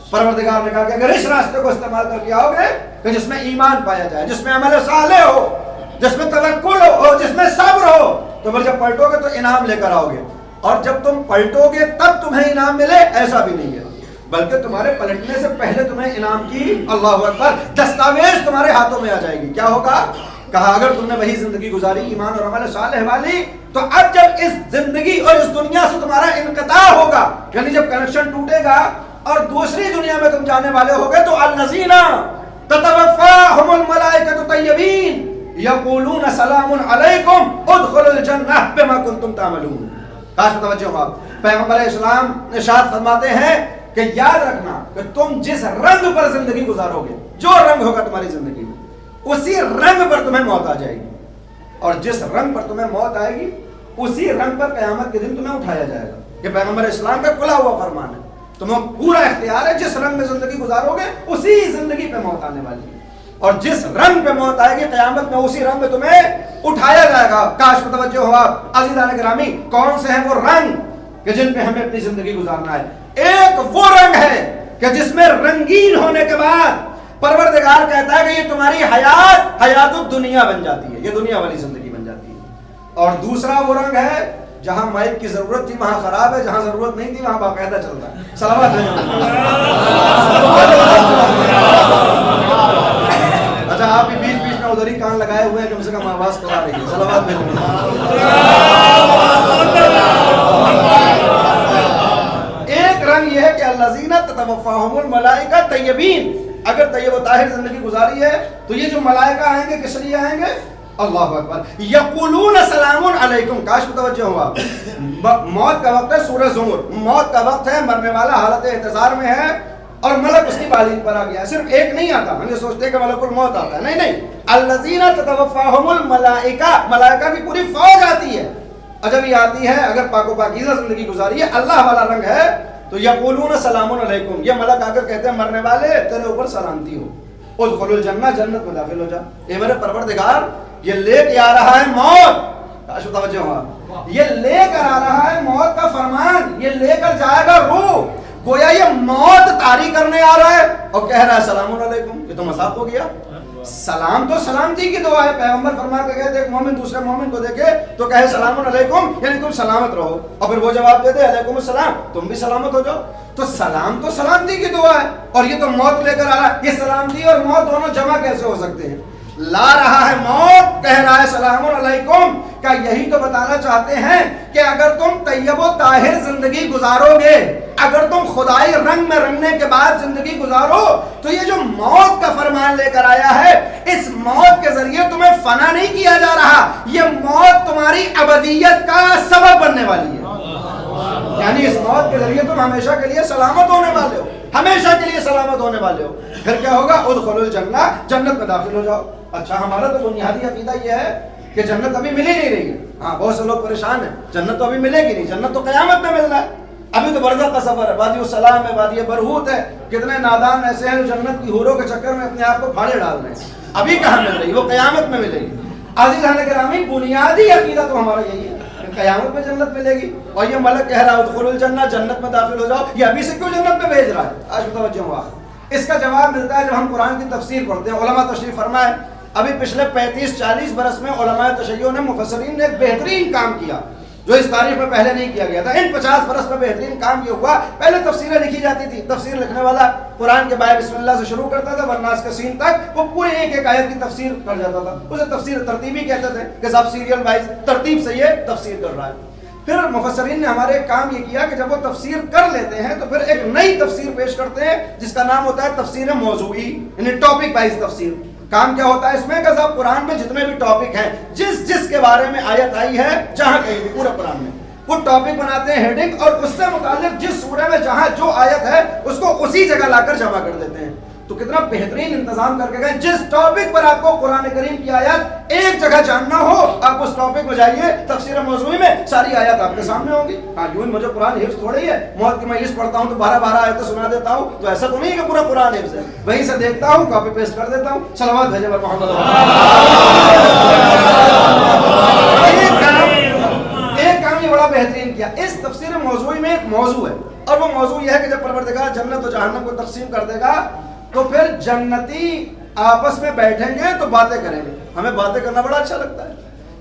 پروردگار نے کہا کہ اگر اس راستے کو استعمال کر کے آؤ گے کہ جس میں ایمان پایا جائے, جس میں عمل صالح ہو, جس میں توکل ہو, جس میں صبر ہو, تو پھر جب پلٹو گے تو انعام لے کر آؤ گے. اور جب تم پلٹو گے تب تمہیں انعام ملے, ایسا بھی نہیں ہے, بلکہ تمہارے پلٹنے سے پہلے تمہیں انعام کی, اللہ اکبر, دستاویز تمہارے ہاتھوں میں آ جائے گی. کیا ہوگا؟ کہا اگر تم نے وہی زندگی گزاری ایمان اور عمل صالح والی, تو اب جب اس زندگی اور اس دنیا سے تمہارا انقطاع ہوگا, یعنی جب کنیکشن ٹوٹے گا اور دوسری دنیا میں تم جانے والے ہوگے, تو الذین تتوفاہم الملائکۃ طیبین یقولون سلام علیکم ادخلوا الجنہ بما کنتم تعملون. کاش متوجہ ہو آپ, پیغمبر اسلام ارشاد فرماتے ہیں کہ یاد رکھنا کہ تم جس رنگ پر زندگی گزارو گے, جو رنگ ہوگا تمہاری زندگی میں, اسی رنگ پر تمہیں موت آ جائے گی, اور جس رنگ پر تمہیں موت آئے گی اسی رنگ پر قیامت کے دن تمہیں اٹھایا جائے گا. یہ پیغمبر اسلام کا کھلا ہوا فرمان ہے. تمہیں پورا اختیار ہے, جس رنگ میں زندگی گزارو گے اسی زندگی پہ موت آنے والی ہے, اور جس رنگ پہ موت آئے گی قیامت میں اسی رنگ میں تمہیں اٹھایا جائے گا. کاش متوجہ ہو آپ عزیزان گرامی, کون سے ہیں وہ رنگ کہ جن پہ ہمیں اپنی زندگی گزارنا ہے. ایک وہ رنگ ہے کہ جس میں رنگین ہونے کے بعد پروردگار کہتا ہے کہ یہ تمہاری حیات الدنیا بن جاتی ہے, یہ دنیا والی زندگی بن جاتی ہے. اور دوسرا وہ رنگ ہے جہاں مائک کی ضرورت تھی وہاں خراب ہے, جہاں ضرورت نہیں تھی وہاں باقاعدہ چلتا ہے. صلوات اچھا آپ بھی بیچ بیچ میں ادھر ہی کان لگائے ہوئے ہیں, کم سے کم آواز کرا رہی ہے. صلوات ایک رنگ یہ ہے کہ الذین تتوفاہم الملائکۃ طیبین, اگر طیب و طاہر زندگی گزاری ہے تو یہ جو ملائکہ آئیں گے کس لیے آئیں گے؟ اللہ اکبر, یقولون سلام علیکم. کاش متوجہ ہوا, موت کا وقت ہے, سورہ زمر, موت کا وقت ہے, مرنے والا حالت انتظار میں ہے اور ملک اس کی بالین پر آ گیا. صرف ایک نہیں آتا, ہم یہ سوچتے ہیں کہ ملک الموت آتا ہے, نہیں نہیں, الذین تتوفاہم الملائکہ, ملائکہ کی پوری فوج آتی ہے. اور جب یہ آتی ہے, اگر پاک و پاکیزہ زندگی گزاری ہے, اللہ والا رنگ ہے, تو یقولون سلام علیکم, یہ ملک آ کر کہتے ہیں مرنے والے تیرے اوپر سلامتی ہو, ادخلوا الجنہ, جنت میں داخل ہو جا. اے میرے پروردگار, یہ لے کے آ رہا ہے موت, کاش متوجہ ہوا, یہ لے کر آ رہا ہے موت کا فرمان, یہ لے کر جائے گا روح, گویا یہ موت طاری کرنے آ رہا ہے اور کہہ رہا ہے سلام علیکم. یہ تو مذاق ہو گیا. سلام تو سلامتی کی دعا ہے, پیغمبر فرما کے کہتے ایک مومن دوسرے مومن کو دیکھے تو کہے سلام علیکم, یعنی تم سلامت رہو, اور پھر وہ جواب دے دے علیکم السلام, تم بھی سلامت ہو جاؤ. تو سلام تو سلامتی کی دعا ہے, اور یہ تو موت لے کر آ رہا ہے. یہ سلامتی اور موت دونوں جمع کیسے ہو سکتے ہیں؟ لا رہا ہے موت, کہہ رہا ہے سلام علیکم. کیا یہی تو بتانا چاہتے ہیں کہ اگر تم طیب و طاہر زندگی گزارو گے, اگر تم خدائی رنگ میں رنگنے کے بعد زندگی گزارو, تو یہ جو موت کا فرمان لے کر آیا ہے, اس موت کے ذریعے تمہیں فنا نہیں کیا جا رہا, یہ موت تمہاری ابدیت کا سبب بننے والی ہے. یعنی اس موت کے ذریعے تم ہمیشہ کے لیے سلامت ہونے والے ہو, ہمیشہ کے لیے سلامت ہونے والے ہو. پھر کیا ہوگا؟ ادخلوا الجنہ, جنت میں داخل ہو جاؤ. اچھا, ہمارا تو بنیادی عقیدہ یہ ہے کہ جنت ابھی مل ہی نہیں رہی ہے. ہاں, بہت سے لوگ پریشان ہیں, جنت تو ابھی ملے گی نہیں, جنت تو قیامت میں مل رہا ہے. ابھی تو برزخ کا سفر ہے, وادی السلام ہے, وادی برہوت ہے. کتنے نادان ایسے ہیں جو جنت کی حوروں کے چکر میں اپنے آپ کو پھاڑے ڈال رہے ہیں. ابھی کہاں مل رہی, وہ قیامت میں ملے گی. عزیزان گرامی, بنیادی عقیدہ تو ہمارا یہی ہے کہ قیامت میں جنت ملے گی. اور یہ ملک کہہ رہا ہے ادخلوا الجنہ, جنت میں داخل ہو جاؤ, یہ ابھی سے کیوں جنت میں بھیج رہا ہے؟ آج متوجہ ہوا. اس کا جواب ملتا ہے جب ہم قرآن کی تفسیر پڑھتے ہیں. علماء تشریف فرمائے, ابھی پچھلے 35-40 برس میں علماء تشیع نے, مفسرین نے ایک بہترین کام کیا جو اس تاریخ میں پہلے نہیں کیا گیا تھا. ان 50 برس میں بہترین کام یہ ہوا, پہلے تفسیریں لکھی جاتی تھی, تفسیر لکھنے والا قرآن کے بائے بسم اللہ سے شروع کرتا تھا, والناس کے سین تک وہ پورے ایک ایک آیت کی تفسیر کر جاتا تھا. اسے تفسیر ترتیبی کہتے تھے کہ صاحب سیریل وائز ترتیب سے یہ تفسیر کر رہا ہے. پھر مفسرین نے ہمارے ایک کام یہ کیا کہ جب وہ تفسیر کر لیتے ہیں تو پھر ایک نئی تفسیر پیش کرتے ہیں جس کا نام ہوتا ہے تفسیر موضوعی, یعنی ٹاپک وائز تفسیر. کام کیا ہوتا ہے اس میں کہ صاحب قرآن میں جتنے بھی ٹاپک ہیں, جس کے بارے میں آیت آئی ہے, جہاں کہیں بھی پورے قرآن میں وہ ٹاپک بناتے ہیں ہیڈنگ, اور اس سے متعلق جس سورہ میں جہاں جو آیت ہے اس کو اسی جگہ لا کر جمع کر دیتے ہیں. تو کتنا بہترین انتظام کر کے گئے. جس ٹاپک پر آپ کو قرآن کریم کی آیات ایک جگہ جاننا ہو, آپ اس ٹاپک میں جائیے, تفسیر موضوعی میں ساری آیات آپ کے سامنے ہوں گی. ہاں, یوں مجھے قرآن حفظ تھوڑی ہے, موت کی مجلس پڑھتا ہوں تو 12 آیتیں سنا دیتا ہوں, تو ایسا تو نہیں کہ پورا قرآن حفظ ہے. وہیں سے دیکھتا ہوں, کاپی پیسٹ کر دیتا ہوں. صلوات بھیجے پر محمد. ایک کام یہ بڑا نہیں کیا. اس تفسیر موضوعی میں ایک موضوع ہے, اور وہ موضوع یہ ہے کہ جب پروردگار جنت و جہنم کو تقسیم کر دے گا تو پھر جنتی آپس میں بیٹھیں گے تو باتیں کریں گے. ہمیں باتیں کرنا بڑا اچھا لگتا ہے.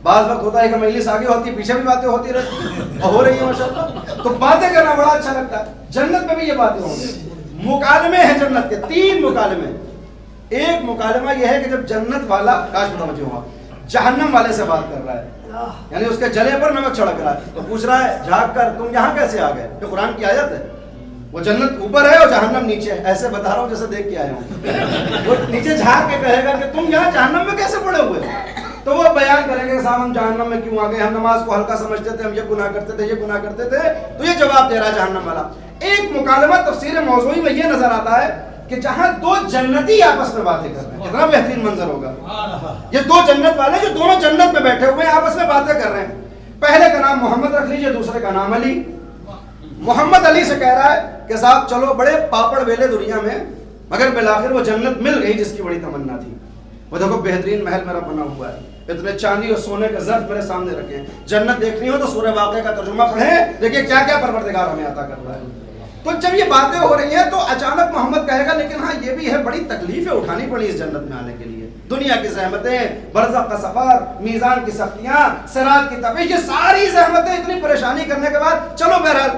بعض وقت ہوتا ہے کہ مجلس آگے ہوتی ہے, پیچھے بھی باتیں ہوتی رہتی اور ہو رہی ہیں ماشاءاللہ, تو باتیں کرنا بڑا اچھا لگتا ہے. جنت میں بھی یہ باتیں ہوں گی. مکالمے ہیں جنت کے, 3 مکالمے. ایک مکالمہ یہ ہے کہ جب جنت والا, کاش متوجہ ہوا, جہنم والے سے بات کر رہا ہے, یعنی اس کے جلے پر نمک چھڑک رہا ہے, تو پوچھ رہا ہے جھانک کر تم یہاں کیسے آ گئے. یہ قرآن کی آیت ہے. وہ جنت اوپر ہے اور جہنم نیچے ہے, ایسے بتا رہا ہوں جیسے دیکھ کے آئے ہوں. وہ نیچے جھانک کے کہے گا کہ تم یہاں جہنم میں کیسے پڑے ہوئے, تو وہ بیان کریں گے صاحب ہم جہنم میں کیوں آ گئے, ہم نماز کو ہلکا سمجھتے تھے, ہم یہ گناہ کرتے تھے, یہ گناہ کرتے تھے. تو یہ جواب دے رہا ہے جہنم والا. ایک مکالمہ تفسیر موضوعی میں یہ نظر آتا ہے کہ جہاں 2 جنتی آپس میں باتیں کر رہے ہیں, کتنا بہترین منظر ہوگا. یہ 2 جنت والے جو دونوں جنت میں بیٹھے ہوئے ہیں, آپس میں باتیں کر رہے ہیں. پہلے کا نام محمد رکھ لیجئے, دوسرے کا نام علی. محمد علی سے کہہ رہا ہے کہ صاحب چلو بڑے پاپڑ ویلے دنیا میں, مگر بالآخر وہ جنت مل گئی جس کی بڑی تمنا تھی. وہ دیکھو بہترین محل میرا بنا ہوا ہے, اتنے چاندی اور سونے کے ظرف میرے سامنے رکھے ہیں. جنت دیکھنی ہو تو سورہ واقعہ کا ترجمہ پڑھیں, دیکھیے کیا کیا پروردگار ہمیں عطا کر رہا ہے. تو جب یہ باتیں ہو رہی ہیں تو اچانک محمد کہے گا لیکن ہاں یہ بھی ہے, بڑی تکلیفیں اٹھانی پڑی اس جنت میں آنے کے لیے. دنیا کی زحمتیں, برزخ کا سفر, میزان کی سختیاں, صراط کی تپش, یہ ساری زحمتیں, اتنی پریشانی کرنے کے بعد چلو بہرحال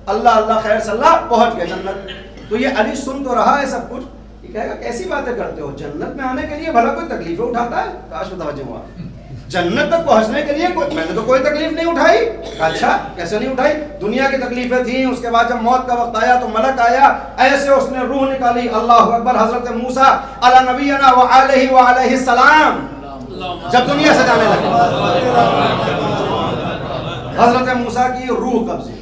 اللہ اللہ خیر صلی اللہ پہنچ گئے جنت. تو یہ علی سن تو رہا ہے سب کچھ, یہ کہے گا کیسی باتیں کرتے ہو, جنت میں آنے کے لیے بھلا کوئی تکلیفیں اٹھاتا ہے. کاش متوجہ ہوا, جنت تک پہنچنے کے لیے میں نے تو کوئی تکلیف نہیں اٹھائی. اچھا کیسے نہیں اٹھائی, دنیا کی تکلیفیں تھیں, اس کے بعد جب موت کا وقت آیا تو ملک آیا, ایسے اس نے روح نکالی. اللہ اکبر. حضرت موسیٰ علی نبینا و علیہ و علیہ السلام جب دنیا سے جانے لگے, حضرت موسیٰ کی روح قبض ہوئی.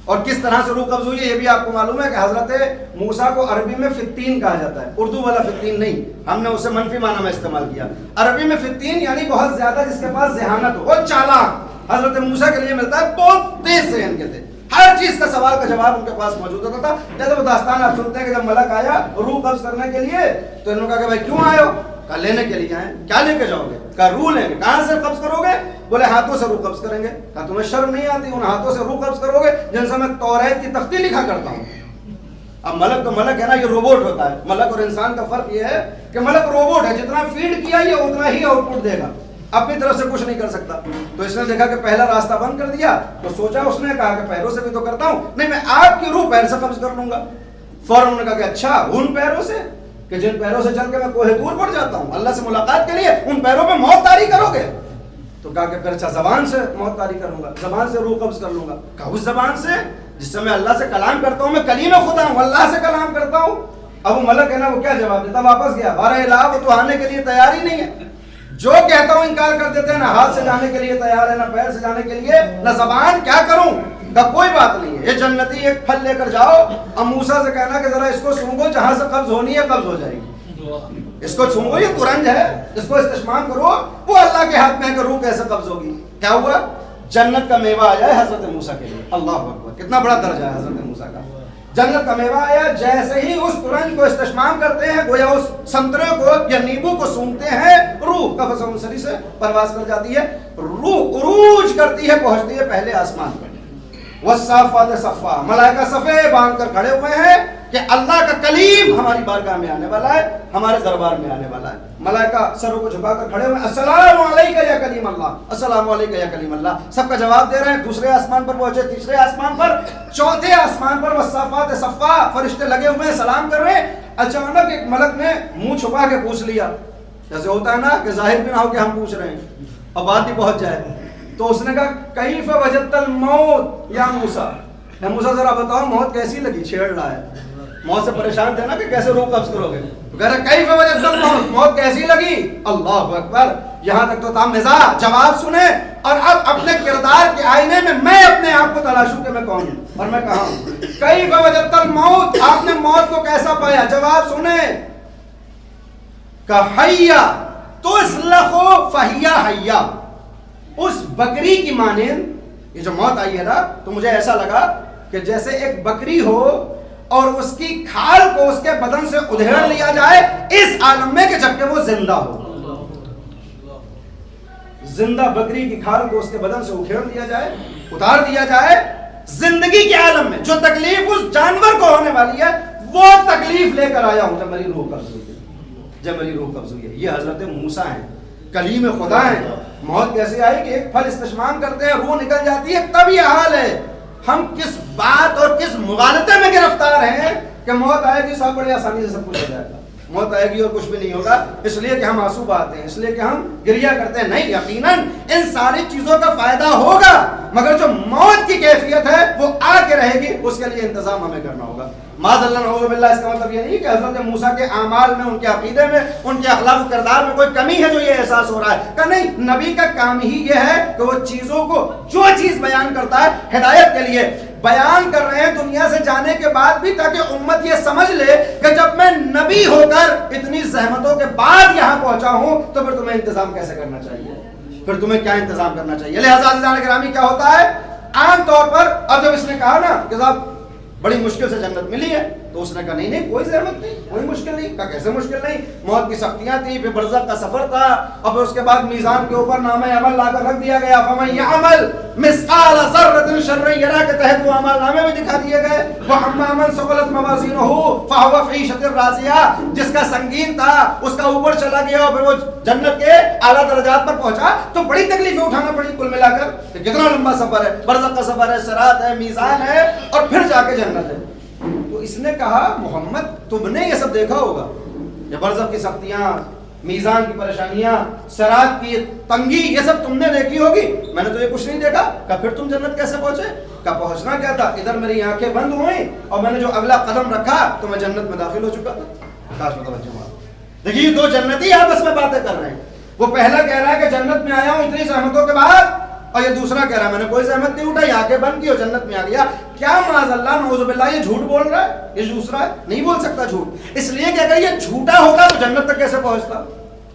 اور کس طرح سے روح قبض ہوئی ہے یہ بھی آپ کو معلوم ہے کہ حضرت موسیٰ کو عربی میں فتین کہا جاتا ہے, اردو والا فتین نہیں, ہم نے اسے منفی معنی میں استعمال کیا. عربی میں فتین یعنی بہت زیادہ جس کے پاس ذہانت ہو, اور چالاک. حضرت موسیٰ کے لیے ملتا ہے بہت تیز ذہن کے تھے, ہر چیز کا سوال کا جواب ان کے پاس موجود ہوتا تھا. جیسے وہ داستان آپ سنتے ہیں کہ جب ملک آیا روح قبض کرنے کے لیے تو انہوں نے کہا کہ بھائی کیوں آئے ہو, کہا لینے کے لیے آئے. کیا لے کے جاؤ گے, کہا روح لیں گے. کہاں سے قبض کرو گے, بولے ہاتھوں سے روح قبض کریں گے. کہا تمہیں شرم نہیں آتی, ان ہاتھوں سے روح قبض کرو گے جن سے میں توریت کی تختی لکھا کرتا ہوں. اب ملک تو ملک ہے نا, یہ روبوٹ ہوتا ہے. ملک اور انسان کا فرق یہ ہے کہ ملک روبوٹ ہے, جتنا فیڈ کیا یہ اتنا ہی آؤٹ پٹ دے گا, اپنی طرف سے کچھ نہیں کر سکتا. تو اس نے دیکھا کہ پہلا راستہ بند کر دیا تو سوچا, اس نے کہا کہ پیروں سے بھی تو کرتا ہوں, نہیں میں آپ کی روح پیر سے قبض کر لوں گا. فوراً انہوں نے کہا کہ اچھا ان پیروں سے, کہ جن پیروں سے چل کے میں کوہ طور پڑ جاتا ہوں اللہ سے ملاقات کے لیے, ان پیروں پہ موت طاری کرو گے. تو کہا کہ پھر اچھا زبان سے موت طاری کروں گا, زبان سے روح قبض کر لوں گا. کہا اس زبان سے جس سے میں اللہ سے کلام کرتا ہوں, میں کلیم خدا ہوں, اللہ سے کلام کرتا ہوں. اب وہ ملک ہے نا, وہ کیا جواب دیتا, واپس گیا. بارہ الہ وہ تو آنے کے لیے تیار ہی نہیں ہے, جو کہتا ہوں انکار کر دیتے ہیں, نہ ہاتھ سے جانے کے لیے تیار ہے, نہ پیر سے جانے کے لیے, نہ زبان. کیا کروں, کہا کوئی بات نہیں ہے, یہ جنتی ایک پھل لے کر جاؤ. اب موسیٰ سے کہنا کہ ذرا اس کو سونگو, جہاں سے قبض ہونی ہے قبض ہو جائے گی. اس کو چھونگو, یہ ترنج ہے, اس کو استشمام کرو, وہ اللہ کے ہاتھ میں ہے کہ روح کیسے قبض ہوگی. کیا ہوا, جنت کا میوہ آیا ہے حضرت موسیٰ کے لیے. اللہ اکبر, کتنا بڑا درجہ ہے حضرت موسیٰ کا. جنت کا میوہ آیا, جیسے ہی اس ترنج کو استشمام کرتے ہیں, گویا اس سنترے کو یا نیبو کو سونگتے ہیں, روح قفس منصری سے پرواز کر جاتی ہے. روح عروج کرتی ہے, پہنچتی ہے پہلے آسمان پر. والصافات صفا, ملائکہ صفے باندھ کر کھڑے ہوئے ہیں کہ اللہ کا کلیم ہماری بارگاہ میں آنے والا ہے, ہمارے دربار میں آنے والا ہے. ملائکہ سروں کو جھکا کر کھڑے ہوئے ہیں, السلام علیکہ یا کلیم اللہ, السلام علیکہ یا کلیم اللہ. سب کا جواب دے رہے ہیں. دوسرے آسمان پر پہنچے, تیسرے آسمان پر, چوتھے آسمان پر والصافات صفا, فرشتے لگے ہوئے ہیں, سلام کر رہے ہیں. اچانک ایک ملک نے منہ چھپا کے پوچھ لیا, جیسے ہوتا ہے نا کہ ظاہر بھی نہ ہو کہ ہم پوچھ رہے ہیں اور بات ہی پہنچ جائے. تو اس نے کہا کیف وجدت الموت یا موسیٰ, اے موسیٰ ذرا بتاؤ موت کیسی لگی. چھیڑ رہا ہے, موت سے پریشان تھے نا کہ کیسے روح قبض کرو گے. تو کہہ رہا کیف وجدت الموت, موت کیسی لگی. اللہ اکبر, یہاں تک تو تھا مزاح. جواب سنے اور اب اپنے کردار کے آئینے میں اپنے آپ کو تلاشوں کہ میں کون ہوں اور میں کہاں ہوں. کیف وجدت الموت, آپ نے موت کو کیسا پایا. جواب سنے, کہ حیا تسلخ فہیا حیا, اس بکری کی مانند یہ جو موت آئی ہے نا, تو مجھے ایسا لگا کہ جیسے ایک بکری ہو اور اس کی کھال کو اس کے بدن سے ادھیڑ لیا جائے اس عالم میں کہ جبکہ وہ زندہ ہو. زندہ بکری کی کھال کو اس کے بدن سے اکھیڑ دیا جائے, اتار دیا جائے. زندگی کے عالم میں جو تکلیف اس جانور کو ہونے والی ہے وہ تکلیف لے کر آیا ہوں جب میری روح قبض ہوئی ہے, جب میری روح قبض ہوئی ہے. یہ حضرت موسیٰ ہیں, کلیم خدا ہیں. موت کیسے آئی کہ ایک پھل استشمام کرتے ہیں, روح نکل جاتی ہے, تب یہ حال ہے. ہم کس بات اور کس مغالطے میں گرفتار ہیں کہ موت آئے گی سب بڑی آسانی سے سب کچھ ہو جائے گا, موت آئے گی اور کچھ بھی نہیں ہوگا, اس لیے کہ ہم آنسو بہاتے ہیں, اس لیے کہ ہم گریہ کرتے ہیں. نہیں, یقیناً ان ساری چیزوں کا فائدہ ہوگا, مگر جو موت کی کیفیت ہے وہ آ کے رہے گی, اس کے لیے انتظام ہمیں کرنا ہوگا. معاذ اللہ نعوذ باللہ, اس کا مطلب یہ نہیں کہ حضرت موسیٰ کے اعمال میں, ان کے عقیدے میں, ان کے اخلاق و کردار میں کوئی کمی ہے جو یہ احساس ہو رہا ہے, کہ نہیں, نبی کا کام ہی یہ ہے کہ وہ چیزوں کو, جو چیز بیان کرتا ہے ہدایت کے لیے بیان کر رہے ہیں دنیا سے جانے کے بعد بھی, تاکہ امت یہ سمجھ لے کہ جب میں نبی ہو کر اتنی زحمتوں کے بعد یہاں پہنچا ہوں تو پھر تمہیں انتظام کیسے کرنا چاہیے, پھر تمہیں کیا انتظام کرنا چاہیے. لہٰذا عزیزان گرامی کیا ہوتا ہے عام طور پر, اب جب اس نے کہا نا کہ صاحب بڑی مشکل سے جنت ملی ہے, تو اس نے کہا نہیں نہیں کوئی زحمت نہیں, کوئی مشکل نہیں. کہا کیسے مشکل نہیں, موت کی سختیاں تھی, پھر برزخ کا سفر تھا, اور پھر اس کے بعد میزان کے اوپر نامہ عمل لا کر رکھ دیا گیا. فمن یعمل مثقال ذرۃ شرا یرا کے تحت وہ عمل نامے بھی دکھا دیے گئے. واما من ثقلت موازینہ فهو فی عیشۃ راضیہ, جس کا سنگین تھا اس کا اوپر چلا گیا اور پھر وہ جنت کے اعلیٰ درجات پر پہنچا, تو بڑی تکلیفیں اٹھانا پڑی کل ملا کر. کتنا لمبا سفر ہے, برزخ کا سفر ہے, صراط ہے, میزان ہے, اور پھر جا کے جنت ہے. تو اس نے کہا محمد تم نے یہ سب دیکھا ہوگا, یہ برزخ کی سختیاں, میزان کی پریشانیاں, صراط کی تنگی, یہ سب تم نے دیکھی ہوگی, میں نے تو یہ کچھ نہیں دیکھا. کہ پھر تم جنت کیسے پہنچے؟ کہ پہنچنا کیا تھا, ادھر میری آنکھیں بند ہوئیں اور میں نے جو اگلا قدم رکھا تو میں جنت میں داخل ہو چکا تھا. کاش متوجہ ہوا. دیکھیے دو جنتی آپس میں باتیں کر رہے ہیں. وہ پہلا کہہ رہا ہے کہ جنت میں آیا ہوں اتنی زحمتوں کے بعد, اور یہ دوسرا کہہ رہا ہے میں نے کوئی زحمت نہیں اٹھائی, آنکھیں بند کی اور جنت میں آ گیا. کیا معاذ اللہ نعوذ باللہ یہ جھوٹ بول رہا ہے, یہ دوسرا ہے, نہیں بول سکتا جھوٹ, اس لیے کہ اگر یہ جھوٹا ہوگا تو جنت تک کیسے پہنچتا.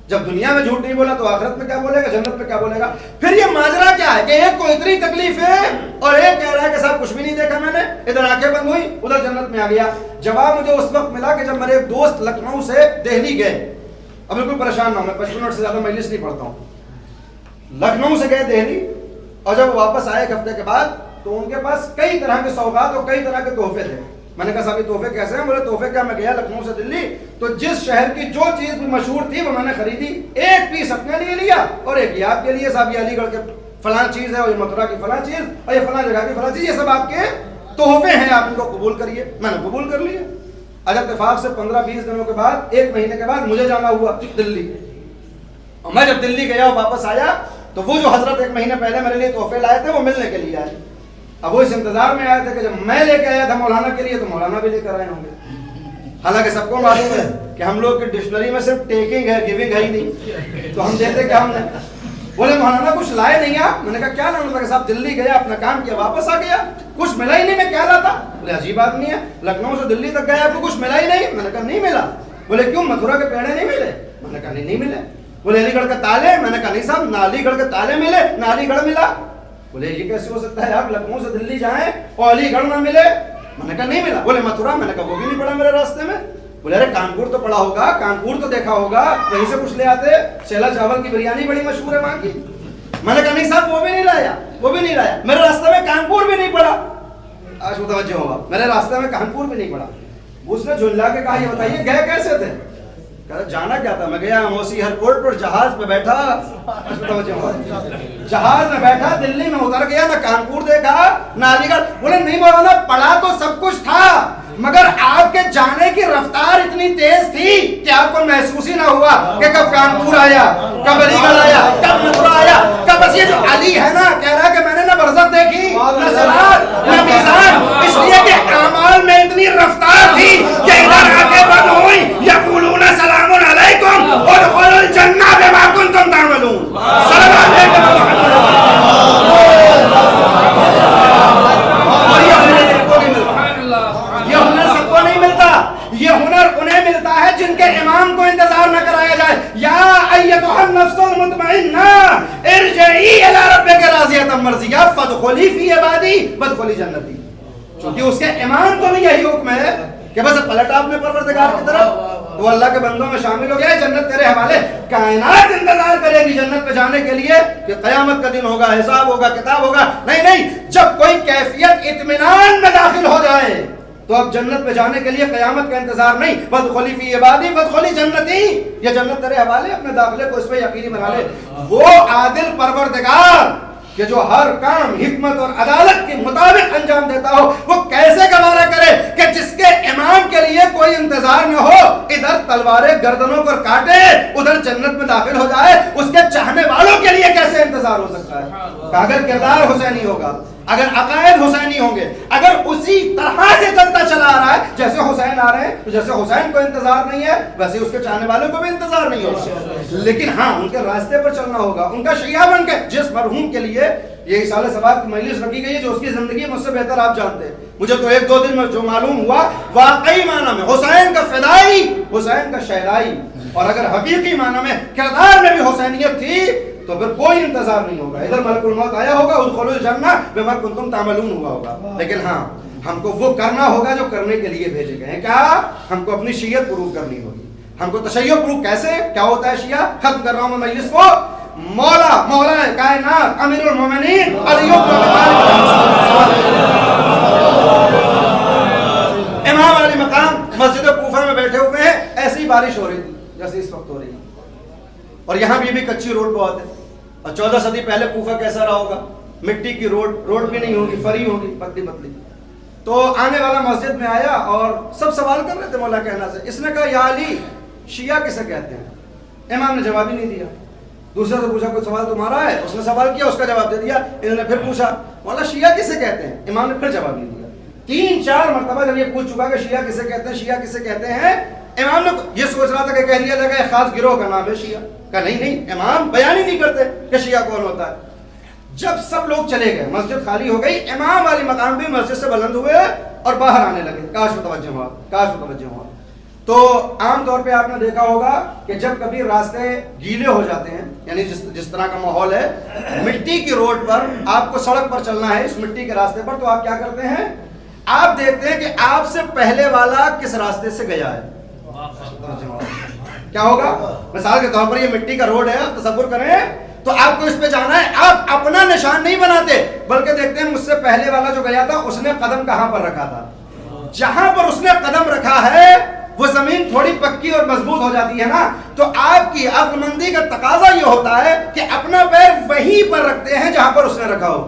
جب دنیا میں جھوٹ نہیں بولا تو آخرت میں کیا بولے گا, جنت میں کیا بولے گا. پھر یہ ماجرا کیا ہے کہ ایک کو اتنی تکلیف ہے اور ایک کہہ رہا ہے کہ صاحب کچھ بھی نہیں دیکھا میں نے, ادھر آنکھیں بند ہوئی ادھر جنت میں آ گیا. جواب مجھے اس وقت ملا کہ جب میرے ایک دوست لکھنؤ سے دہلی گئے, اب بالکل پریشان نہ ہوں, میں 55 منٹ سے زیادہ مجلس نہیں پڑھتا ہوں. لکھنؤ سے گئے دہلی, اور جب واپس آئے ایک ہفتے کے بعد تو ان کے پاس کئی طرح کے سوغات اور کئی طرح کے تحفے تھے. میں نے کہا صاحب یہ تحفے کیسے ہیں؟ بولے تحفے کیا, میں گیا لکھنؤ سے دلی تو جس شہر کی جو چیز بھی مشہور تھی وہ میں نے خریدی, ایک پیس اپنے لیے لیا اور ایک یہ آپ کے لیے, صاحب یہ علی گڑھ کے فلاں چیز ہے اور یہ متھرا کی فلاں چیز اور یہ فلاں جگہ کی فلاں چیز, یہ سب آپ کے تحفے ہیں, آپ ان کو قبول کریے. میں نے قبول کر لیے. اگر اتفاق سے 15-20 دنوں کے بعد, ایک مہینے کے بعد مجھے جانا ہوا دلی, اور میں جب دلی گیا اور واپس آیا تو وہ جو حضرت ایک مہینے پہلے میرے لیے تحفے لائے تھے وہ ملنے کے لیے آئے. اب وہ اس انتظار میں آئے تھے کہ جب میں لے کے آیا تھا مولانا کے لیے تو مولانا بھی لے کر آئے ہوں گے. حالانکہ سب کو معلوم ہے کہ ہم لوگ کی ڈکشنری میں صرف ٹیکنگ ہے, گیونگ ہے ہی نہیں, تو ہم دیتے کیا ہم نے. بولے مولانا کچھ لائے نہیں آپ. میں نے کہا کیا لانا تھا؟ کہ صاحب دلی گیا, اپنا کام کیا, واپس آ گیا, کچھ ملا ہی نہیں, میں کیا لاتا. بولے عجیب آدمی ہے, لکھنؤ سے دلی تک گیا, آپ کو کچھ ملا ہی نہیں. میں نے کہا نہیں ملا. بولے کیوں, متھرا کے پیڑے نہیں ملے؟ میں نے کہا نہیں ملے. بولے علی گڑھ کے تالے؟ میں نے کہا نہیں صاحب, نہ علی گڑھ کے تالے ملے نہ علی گڑھ ملا. بولے یہ کیسے ہو سکتا ہے, آپ لکھنؤ سے دلی جائیں اور علی گڑھ نہ ملے؟ میں نے کہا نہیں ملا. بولے متھرا؟ میں نے کہا وہ بھی نہیں پڑا میرے راستے میں. بولے ارے کانپور تو پڑا ہوگا, کانپور تو دیکھا ہوگا, وہیں سے کچھ لے آتے, چھیلا چاول کی بریانی بڑی مشہور ہے وہاں کی. میں نے کہا نہیں صاحب وہ بھی نہیں لایا, وہ بھی نہیں لایا. میرے راستے میں کانپور بھی نہیں پڑا. آج متوجہ ہوگا, میرے راستے میں کانپور بھی نہیں پڑا. اس نے جھلا کے کہا یہ بتائیے گئے کیسے تھے؟ جانا کیا تھا, میں گیا موسی ایئرپورٹ پر, جہاز پہ بیٹھا, جہاز میں بیٹھا, دلی میں اتر گیا, نہ کانپور دیکھا نہ علی گڑھ. بولے نہیں مولانا پڑھا تو سب کچھ تھا, مگر آپ کے جانے کی رفتار اتنی تیز تھی کہ آپ کو محسوس ہی نہ ہوا کہ کب کانپور آیا, کب علی گڑھ آیا, کب متھرا آیا, کب. بس یہ جو علی ہے نا, کہہ رہا ہے کہ میں نے نہ برزخ دیکھی نہ صراط نہ میزان, اس لیے کہ اعمال میں اتنی رفتار تھی کہ ادھر آگے بند ہوئی, یقولون سلام علیکم ادخلوا الجنہ بما کنتم تعملون. سلام علیکم. یہ ہنر انہیں ملتا ہے جن کے امام کو انتظار نہ کرایا جائے. یا ایتھا النفس المطمئنہ ارجعی الی ربک راضیۃ مرضیہ فادخلی فی عبادی وادخلی جنتی. چونکہ اس کے امام کو بھی یہی حکم ہے کہ بس پلٹا اپنے پروردگار کی طرف، وہ اللہ کے بندوں میں شامل ہو گیا، جنت تیرے حوالے، کائنات انتظار کرے گی جنت پہ جانے کے لیے کہ قیامت کا دن ہوگا، حساب ہوگا، کتاب ہوگا. نہیں، جب کوئی کیفیت اطمینان میں داخل ہو جائے تو اب جنت پہ جانے کے لیے قیامت کا انتظار نہیں. وادخلی فی عبادی وادخلی جنتی، یہ جنت تیرے حوالے، اپنے داخلے کو اس پہ یقینی بنا لے. وہ عادل پروردگار کہ جو ہر کام حکمت اور عدالت کے مطابق انجام دیتا ہو، وہ کیسے گوارا کرے کہ جس کے امام کے لیے کوئی انتظار نہ ہو، ادھر تلواریں گردنوں پر کاٹے، ادھر جنت میں داخل ہو جائے، اس کے چاہنے والوں کے لیے کیسے انتظار ہو سکتا ہے؟ کہ اگر کردار حسینی ہوگا، اگر عقائد حسینی ہوں گے، اگر اسی طرح سے چلتا چلا آ رہا ہے جیسے حسین آ رہے ہیں، تو جیسے حسین کو انتظار نہیں ہے ویسے اس کے چاہنے والوں کو بھی انتظار نہیں ہوگا. لیکن ہاں ان کے راستے پر چلنا ہوگا، ان کا شیعہ بن کے. جس مرحوم کے لیے یہ اصالہ ثواب کی مجلس رکھی گئی ہے، جو اس کی زندگی مجھ سے بہتر آپ جانتے ہیں، مجھے تو 1-2 دن میں جو معلوم ہوا، واقعی معنی میں حسین کا فدائی، حسین کا شہدائی، اور اگر حقیقی معنی میں کردار میں بھی حسینیت تھی تو پھر کوئی انتظار نہیں ہوگا. ادھر ملک الموت آیا ہوگا، ادخلوا الجنہ بما کنتم تعملون ہوا ہوگا. لیکن ہاں ہم کو وہ کرنا ہوگا جو کرنے کے لیے بھیجے گئے ہیں. کیا؟ ہم کو اپنی شیعت پروف کرنی ہوگی. ہم کو تشیع پروف کیسے؟ کیا ہوتا ہے شیعہ؟ ختم کر رہا ہوں میں مجلس کو. مولا کائنات امیر المومنین علی بن ابی طالب، امام علی مقام مسجد کوفہ میں بیٹھے ہوئے ہیں. ایسی بارش ہو رہی تھی جیسے اس وقت ہو رہی ہے، اور یہاں بھی کچی روڈ بہت ہے. اور 14 صدی پہلے کوفہ کیسا رہا ہوگا؟ مٹی کی روڈ بھی نہیں ہوگی، فری ہوگی، پتلی پتلی. تو آنے والا مسجد میں آیا اور سب سوال کر رہے تھے مولا کہنا سے. اس نے کہا یا علی شیعہ کسے کہتے ہیں؟ امام نے جواب ہی نہیں دیا. دوسرے سے پوچھا کوئی سوال تمہارا ہے؟ اس نے سوال کیا، اس کا جواب دے دیا. انہوں نے پھر پوچھا مولا شیعہ کسے کہتے ہیں؟ امام نے پھر جواب نہیں دیا. 3-4 مرتبہ جب یہ پوچھ چکا کہ شیعہ کسے کہتے ہیں، شیعہ کسے کہتے ہیں، امام نے یہ سوچ رہا تھا کہ کہہ دیا جائے گا ایک خاص گروہ کا نام ہے شیعہ. کہا نہیں، امام بیان ہی نہیں کرتے کہ شیعہ کون ہوتا ہے. جب سب لوگ چلے گئے، مسجد خالی ہو گئی، امام علی مقام بھی مسجد سے بلند ہوئے اور باہر آنے لگے. کاش متوجہ ہوا. تو عام طور پہ آپ نے دیکھا ہوگا کہ جب کبھی راستے گیلے ہو جاتے ہیں، یعنی جس طرح کا ماحول ہے، مٹی کی روڈ پر آپ کو سڑک پر چلنا ہے، اس مٹی کے راستے پر، تو آپ کیا کرتے ہیں؟ آپ دیکھتے ہیں کہ آپ سے پہلے والا کس راستے سے گیا ہے. کیا ہوگا؟ مثال کے طور پر یہ مٹی کا روڈ ہے، آپ تصور کریں تو آپ کو اس پہ جانا ہے. آپ اپنا نشان نہیں بناتے بلکہ دیکھتے ہیں مجھ سے پہلے والا جو گیا تھا اس نے قدم کہاں پر رکھا تھا. جہاں پر اس نے قدم رکھا ہے وہ زمین تھوڑی پکی اور مضبوط ہو جاتی ہے نا. تو آپ کی عقل مندی کا تقاضا یہ ہوتا ہے کہ اپنا پیر وہیں پر رکھتے ہیں جہاں پر اس نے رکھا ہو.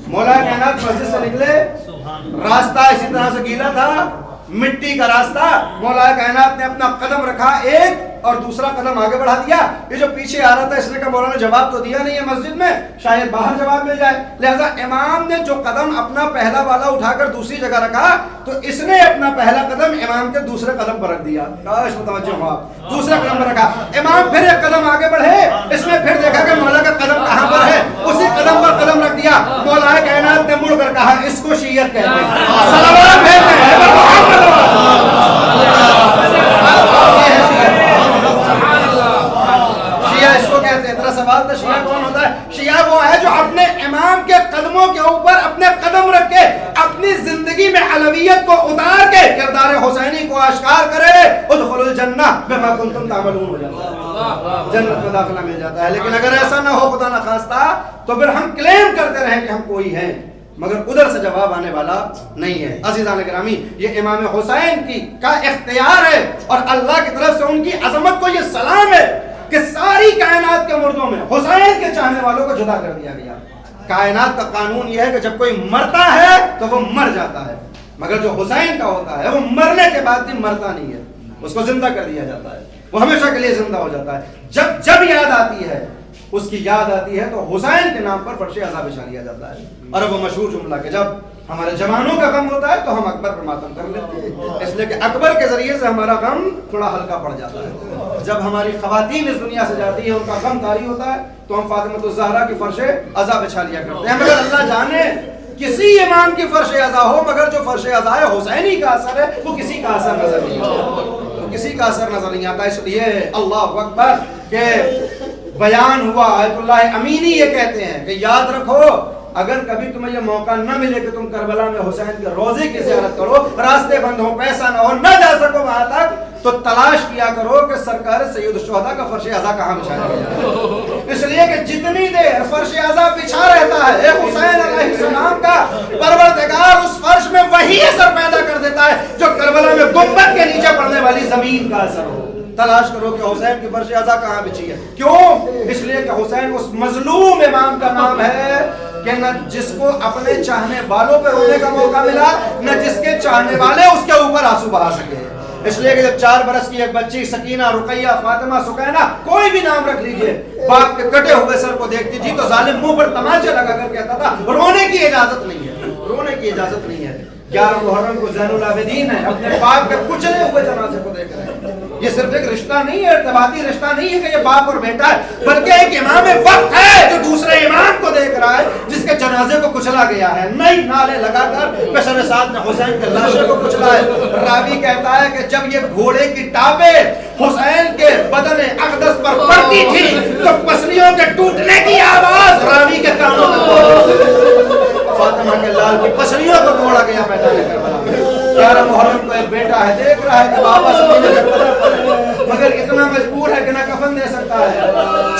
مولا کائنات مسجد سے نکلے، راستہ اسی طرح سے گیلا تھا، مٹی کا راستہ. مولا کائنات نے اپنا قدم رکھا ایک اور دوسرا قدم آگے بڑھا دیا. یہ جو پیچھے آ رہا تھا اس نے کہا مولا نے جواب تو دیا نہیں ہے مسجد میں، شاید باہر جواب مل جائے. لہذا امام نے جو قدم اپنا پہلا والا اٹھا کر دوسری جگہ رکھا تو اس نے اپنا پہلا قدم امام کے دوسرے قدم پر رکھ دیا. کاش متوجہ ہوا. دوسرے قدم پر رکھا. امام پھر ایک قدم آگے بڑھے، اس نے پھر دیکھا کہ مولا کا قدم کہاں پر ہے، اسی قدم پر قدم رکھ دیا. مولا کائنات نے مڑ کر کہا اس کو شیعت کہتے ہیں. صلوات بھیجتے ہیں شیعہ اس کو کہتے ہیں. تیرا سوال تھا شیعہ کون ہوتا ہے؟ شیعہ وہ ہے جو اپنے امام کے قدموں کے اوپر اپنے قدم رکھ کے اپنی زندگی میں علویت کو اتار کے کردار حسینی کو آشکار کرے. ادخلوا الجنہ بما کنتم تعملون ہو جاتا ہے، جنت میں داخلہ مل جاتا ہے. لیکن اگر ایسا نہ ہو خدا نخواستہ تو پھر ہم کلیم کرتے رہیں کہ ہم کوئی ہیں مگر ادھر سے جواب آنے والا نہیں ہے. عزیزان گرامی، یہ امام حسین کی کا اختیار ہے اور اللہ کی طرف سے ان کی عظمت کو یہ سلام ہے کہ ساری کائنات کے مردوں میں حسین کے چاہنے والوں کو جدا کر دیا گیا. کائنات کا قانون یہ ہے کہ جب کوئی مرتا ہے تو وہ مر جاتا ہے، مگر جو حسین کا ہوتا ہے وہ مرنے کے بعد بھی مرتا نہیں ہے، اس کو زندہ کر دیا جاتا ہے، وہ ہمیشہ کے لیے زندہ ہو جاتا ہے. جب یاد آتی ہے، اس کی یاد آتی ہے تو حسین کے نام پر فرش عزا بچھا لیا جاتا ہے. اور وہ مشہور جملہ کہ جب ہمارے جوانوں کا غم ہوتا ہے تو ہم اکبر پر ماتم کر لیتے ہیں، اس لیے کہ اکبر کے ذریعے سے ہمارا غم تھوڑا ہلکا پڑ جاتا ہے. جب ہماری خواتین اس دنیا سے جاتی ہیں، ان کا غم طاری ہوتا ہے تو ہم فاطمہ الزہرا کی فرش عزا بچھا لیا کرتے ہیں. مگر اللہ جانے کسی امام کی فرش عزا ہو مگر جو فرش عزا ہے حسینی کا اثر ہے وہ کسی کا اثر نظر نہیں آتا، وہ کسی کا اثر نظر نہیں آتا. اس لیے اللہ اکبر کہ بیان ہوا آیت اللہ امینی یہ کہتے ہیں کہ یاد رکھو اگر کبھی تمہیں یہ موقع نہ ملے کہ تم کربلا میں حسین کے روضے کی زیارت کرو، راستے بند ہو، پیسہ نہ ہو، نہ جا سکو وہاں تک، تو تلاش کیا کرو کہ سرکار سید الشہداء کا فرش ازا کہاں بچھایا گیا. اس لیے کہ جتنی دیر فرش ازا بچھا رہتا ہے ایک حسین علیہ السلام کا، پروردگار اس فرش میں وہی اثر پیدا کر دیتا ہے جو کربلا میں گنبد کے نیچے پڑنے والی زمین کا اثر ہو. تلاش کرو کہ حسین کی فرش ازا کہاں بچھی ہے. کیوں؟ اس لیے کہ حسین اس مظلوم امام کا نام ہے کہ نہ جس کو اپنے چاہنے والوں پہ رونے کا موقع ملا، نہ جس کے چاہنے والے اس کے اوپر آنسو بہا سکے. اس لیے کہ جب 4 برس کی ایک بچی سکینہ، رقیہ، فاطمہ، سکینہ، کوئی بھی نام رکھ لیجئے، باپ کے کٹے ہوئے سر کو دیکھتی تھی تو ظالم منہ پر تماچے لگا کر کہتا تھا رونے کی اجازت نہیں ہے، رونے کی اجازت نہیں ہے. 11 محرم کو زین العابدین ہے اپنے باپ کے کچلے ہوئے جنازے کو دیکھ رہے ہیں. یہ صرف ایک رشتہ نہیں ہے، ارتباطی رشتہ نہیں ہے کہ یہ باپ اور بیٹا ہے، بلکہ ایک امام وقت ہے جو دوسرے امام کو دیکھ رہا ہے جس کے جنازے کو کچلا گیا ہے. نئی نالے لگا کر پیشن ساتھ نے حسین کے لاشے کو کچلا ہے. راوی کہتا ہے کہ جب یہ گھوڑے کی ٹاپیں حسین کے بدن اقدس پر پڑتی تھی تو پسلیوں کے ٹوٹنے کی آواز راوی کے کانوں میں پہنچتی. فاطمہ کے لال کی پسلیوں کو توڑا گیا میدان کربلا میں. 11 محرم کو ایک بیٹا ہے، دیکھ رہا ہے کہ بابا زمین میں پڑے مگر اتنا مجبور ہے کہ نہ کفن دے سکتا ہے.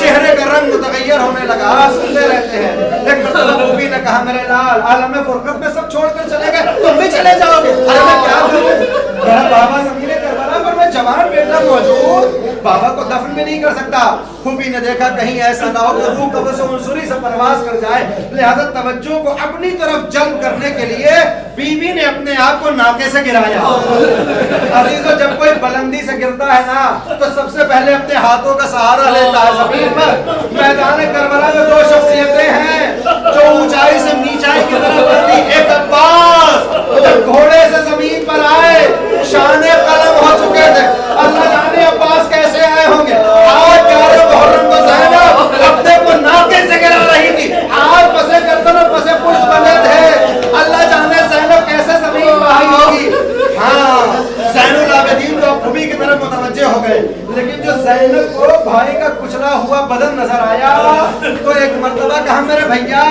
چہرے کا رنگ متغیر ہونے لگا، سنتے رہتے ہیں. ایک مرتبہ بوبی نے کہا میرے لال عالم فرقت میں سب چھوڑ کر چلے گئے، تم بھی چلے جاؤ گے. ارے میں کیا کروں، میرا بابا زمین کربلا پر میں جوان بیٹا موجود، بابا کو دفن بھی نہیں کر سکتا. پھوپھی نے دیکھا کہیں ایسا نہ ہو کہ روح قبض عنصری سے پرواز کر جائے، لہذا توجہ کو اپنی طرف جلب کرنے کے لیے بیوی نے اپنے آپ کو ناکے سے گرایا. عزیزو جب کوئی بلندی سے گرتا ہے نا تو سب سے پہلے اپنے ہاتھوں کا سہارا لیتا ہے. زمین پر میدان کربلا میں 2 شخصیتیں ہیں جو اونچائی سے نیچائی کی طرف بڑھتی. ایک عباس جب گھوڑے سے زمین پر آئے شان قلم ہو چکے تھے، اللہ جانے عباس کیسے آئے ہوں گے. آج 11 محرم کو زینب اپنے کو ناکے سے گرا رہی تھی، آج پسے گردن اور پسے پشت بندے تھے. اللہ جانے زینب کیسے زمین بہائی ہوگی. ہاں زین العابدین تو پھوپھی کی طرف متوجہ ہو گئے، لیکن جو زینب کو بھائی کا کچلا ہوا بدن نظر آیا تو ایک مرتبہ کہا میرے بھیا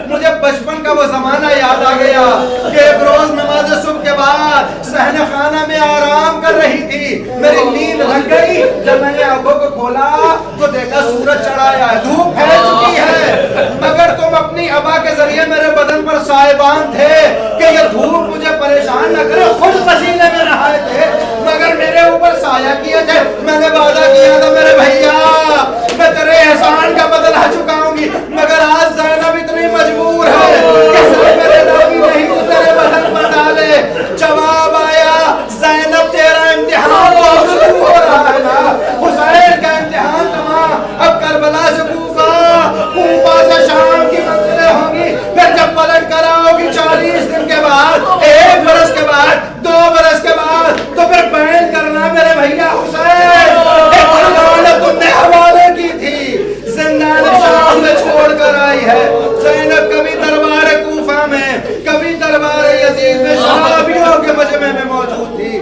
مجھے بچپن کا وہ زمانہ یاد آ گیا کہ ایک روز نماز صبح کے بعد صحن خانہ میں آرام کر رہی تھی، میری نیند لگ گئی. جب میں نے آنکھوں کو کھولا تو دیکھا سورج چڑھایا ہے، دھوپ پھیل چکی ہے، مگر تم اپنی ابا کے ذریعے میرے بدن پر سائبان تھے کہ یہ دھوپ مجھے پریشان نہ کرے. خود پسینے میں نہائے تھے مگر میرے اوپر سایہ کیے تھے. میں نے وعدہ کیا تھا میرے بھیا میں تیرے احسان کا بدلہ چکاؤں گی، مگر آج زینب اتنی مجبور ہے کہ صرف میرے نامی نہیں تو تیرے بدن پر ڈالے. جواب آیا زینب تیرا امتحان تو شروع ہو رہا ہے نا، حسین کا امتحان تمام. اب کربلا سے کوفہ سے شام کی منزلیں ہوں گی، پھر جب پلٹ کر آؤ گی 40 دن کے بعد، 1 برس کے بعد، 2 برس کے بعد، تو پھر بیان کرنا میرے بھیا حسین ایک امانت تم نے حوالے کی تھی، زندان شام میں چھوڑ کر آئی ہے. زینب کبھی دربار کوفہ میں، کبھی دربار یزید میں شرابیوں کے مجمع میں موجود تھی.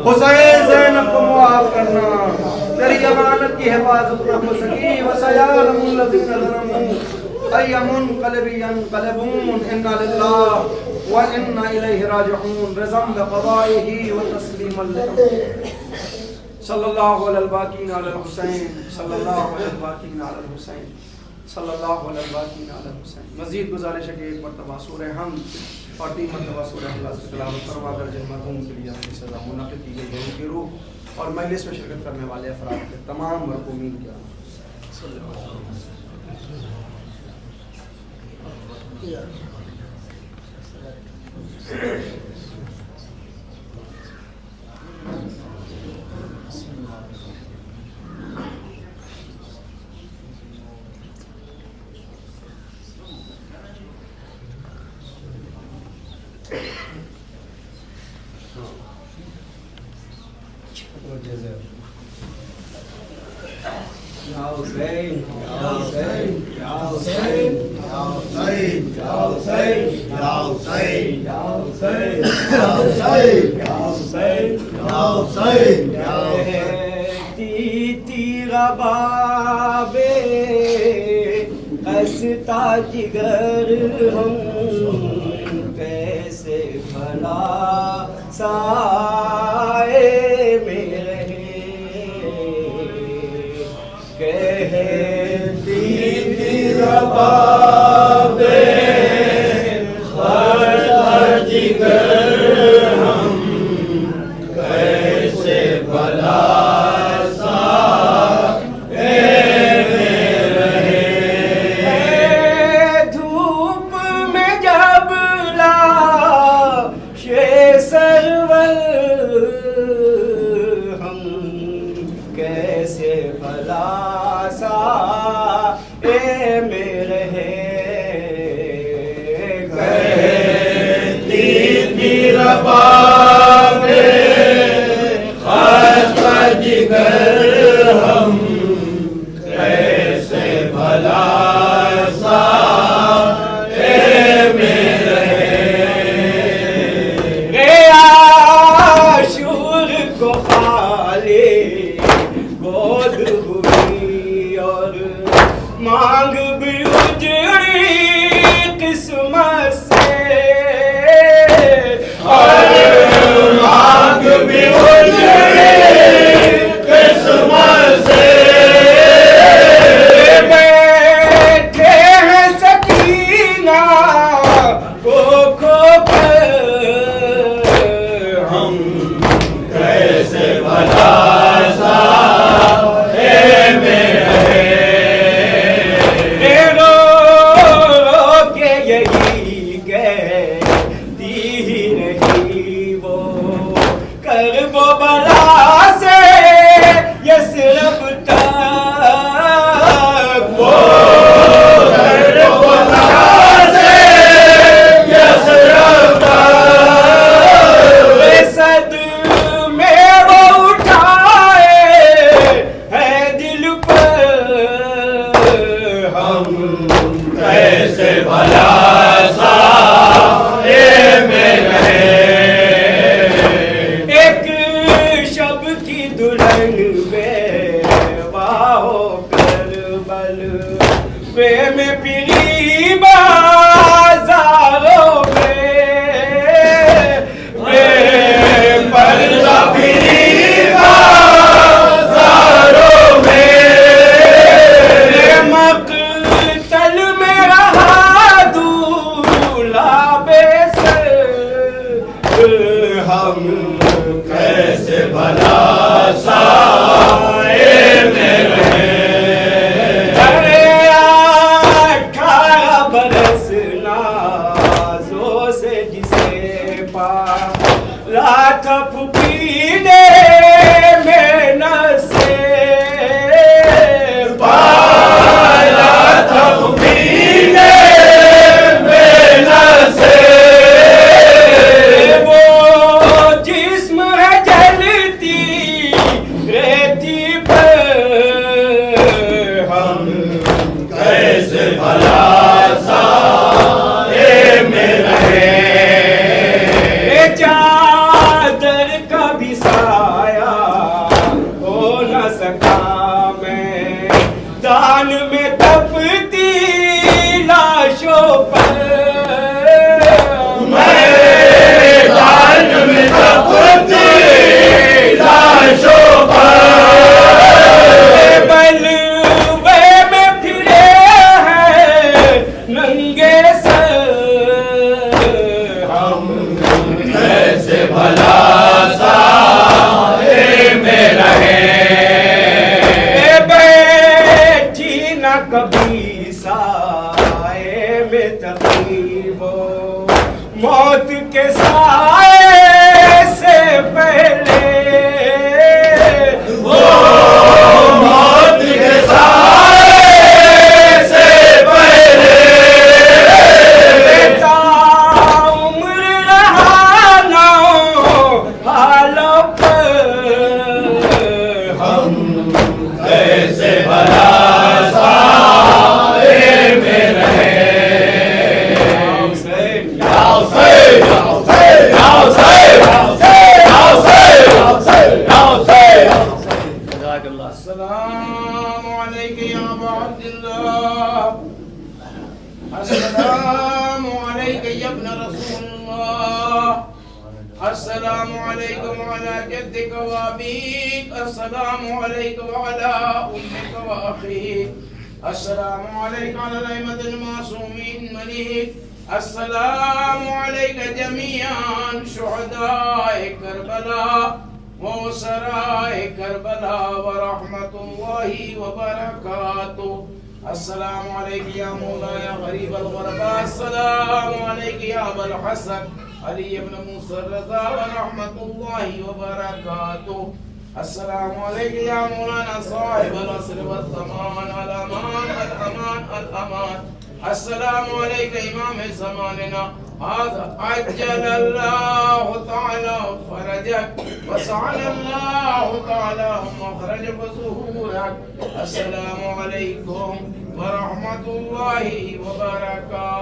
حسین زینب کو معاف کرنا، تیری امانت کی حفاظت نہ ہو سکی. وسيعلم الذين ظلموا أي منقلب ينقلبون إنا لله وإنا إليه راجعون. رضا بقضائه وتسليما لأمره. صلی اللہ علیہ الباقین علی الحسین، صلی اللہ علیہ الباقین علی الحسین، صلی اللہ علیہ الباقین علی الحسین. مزید گزارش ہے کہ 1 مرتبہ سورہ حمد اور 3 مرتبہ سورہ اخلاص کی تلاوت فرما کر جن مرحوم کے لیے اپنی سزا منعقد کی گئی ہے کی روح اور مجلس میں شرکت کرنے والے افراد کے تمام مرحومین کی لگتا جگر ہم کیسے بھلا سائے میں رہے کہتی تھی رباب خر جگر ہم کیسے بھلا موت کے سائے سے پہلے وہ موت کے سائے سے پہلے بیٹا عمر رہا نہ حالوں پر ہم کیسے بھلا Now السلام عليكم وعلى جدك وأبيك السلام عليكم وعلى أمك وأخيك السلام عليك على الأئمة المعصومين مليك السلام عليك جميعا شهداء كربلاء وأسراء كربلاء ورحمة الله وبركاته السلام عليك يا مولاي يا غريب الغرباء السلام عليك يا أبا الحسن علي بن موسى الرضا ورحمة الله وبركاته السلام عليك يا مولانا صاحب العصر والزمان الأمان الأمان الأمان السلام عليك إمام زماننا هذا عجل الله تعالى فرجك وسعد الله تعالى مخرجك وظهورك السلام عليكم ورحمة الله وبركاته.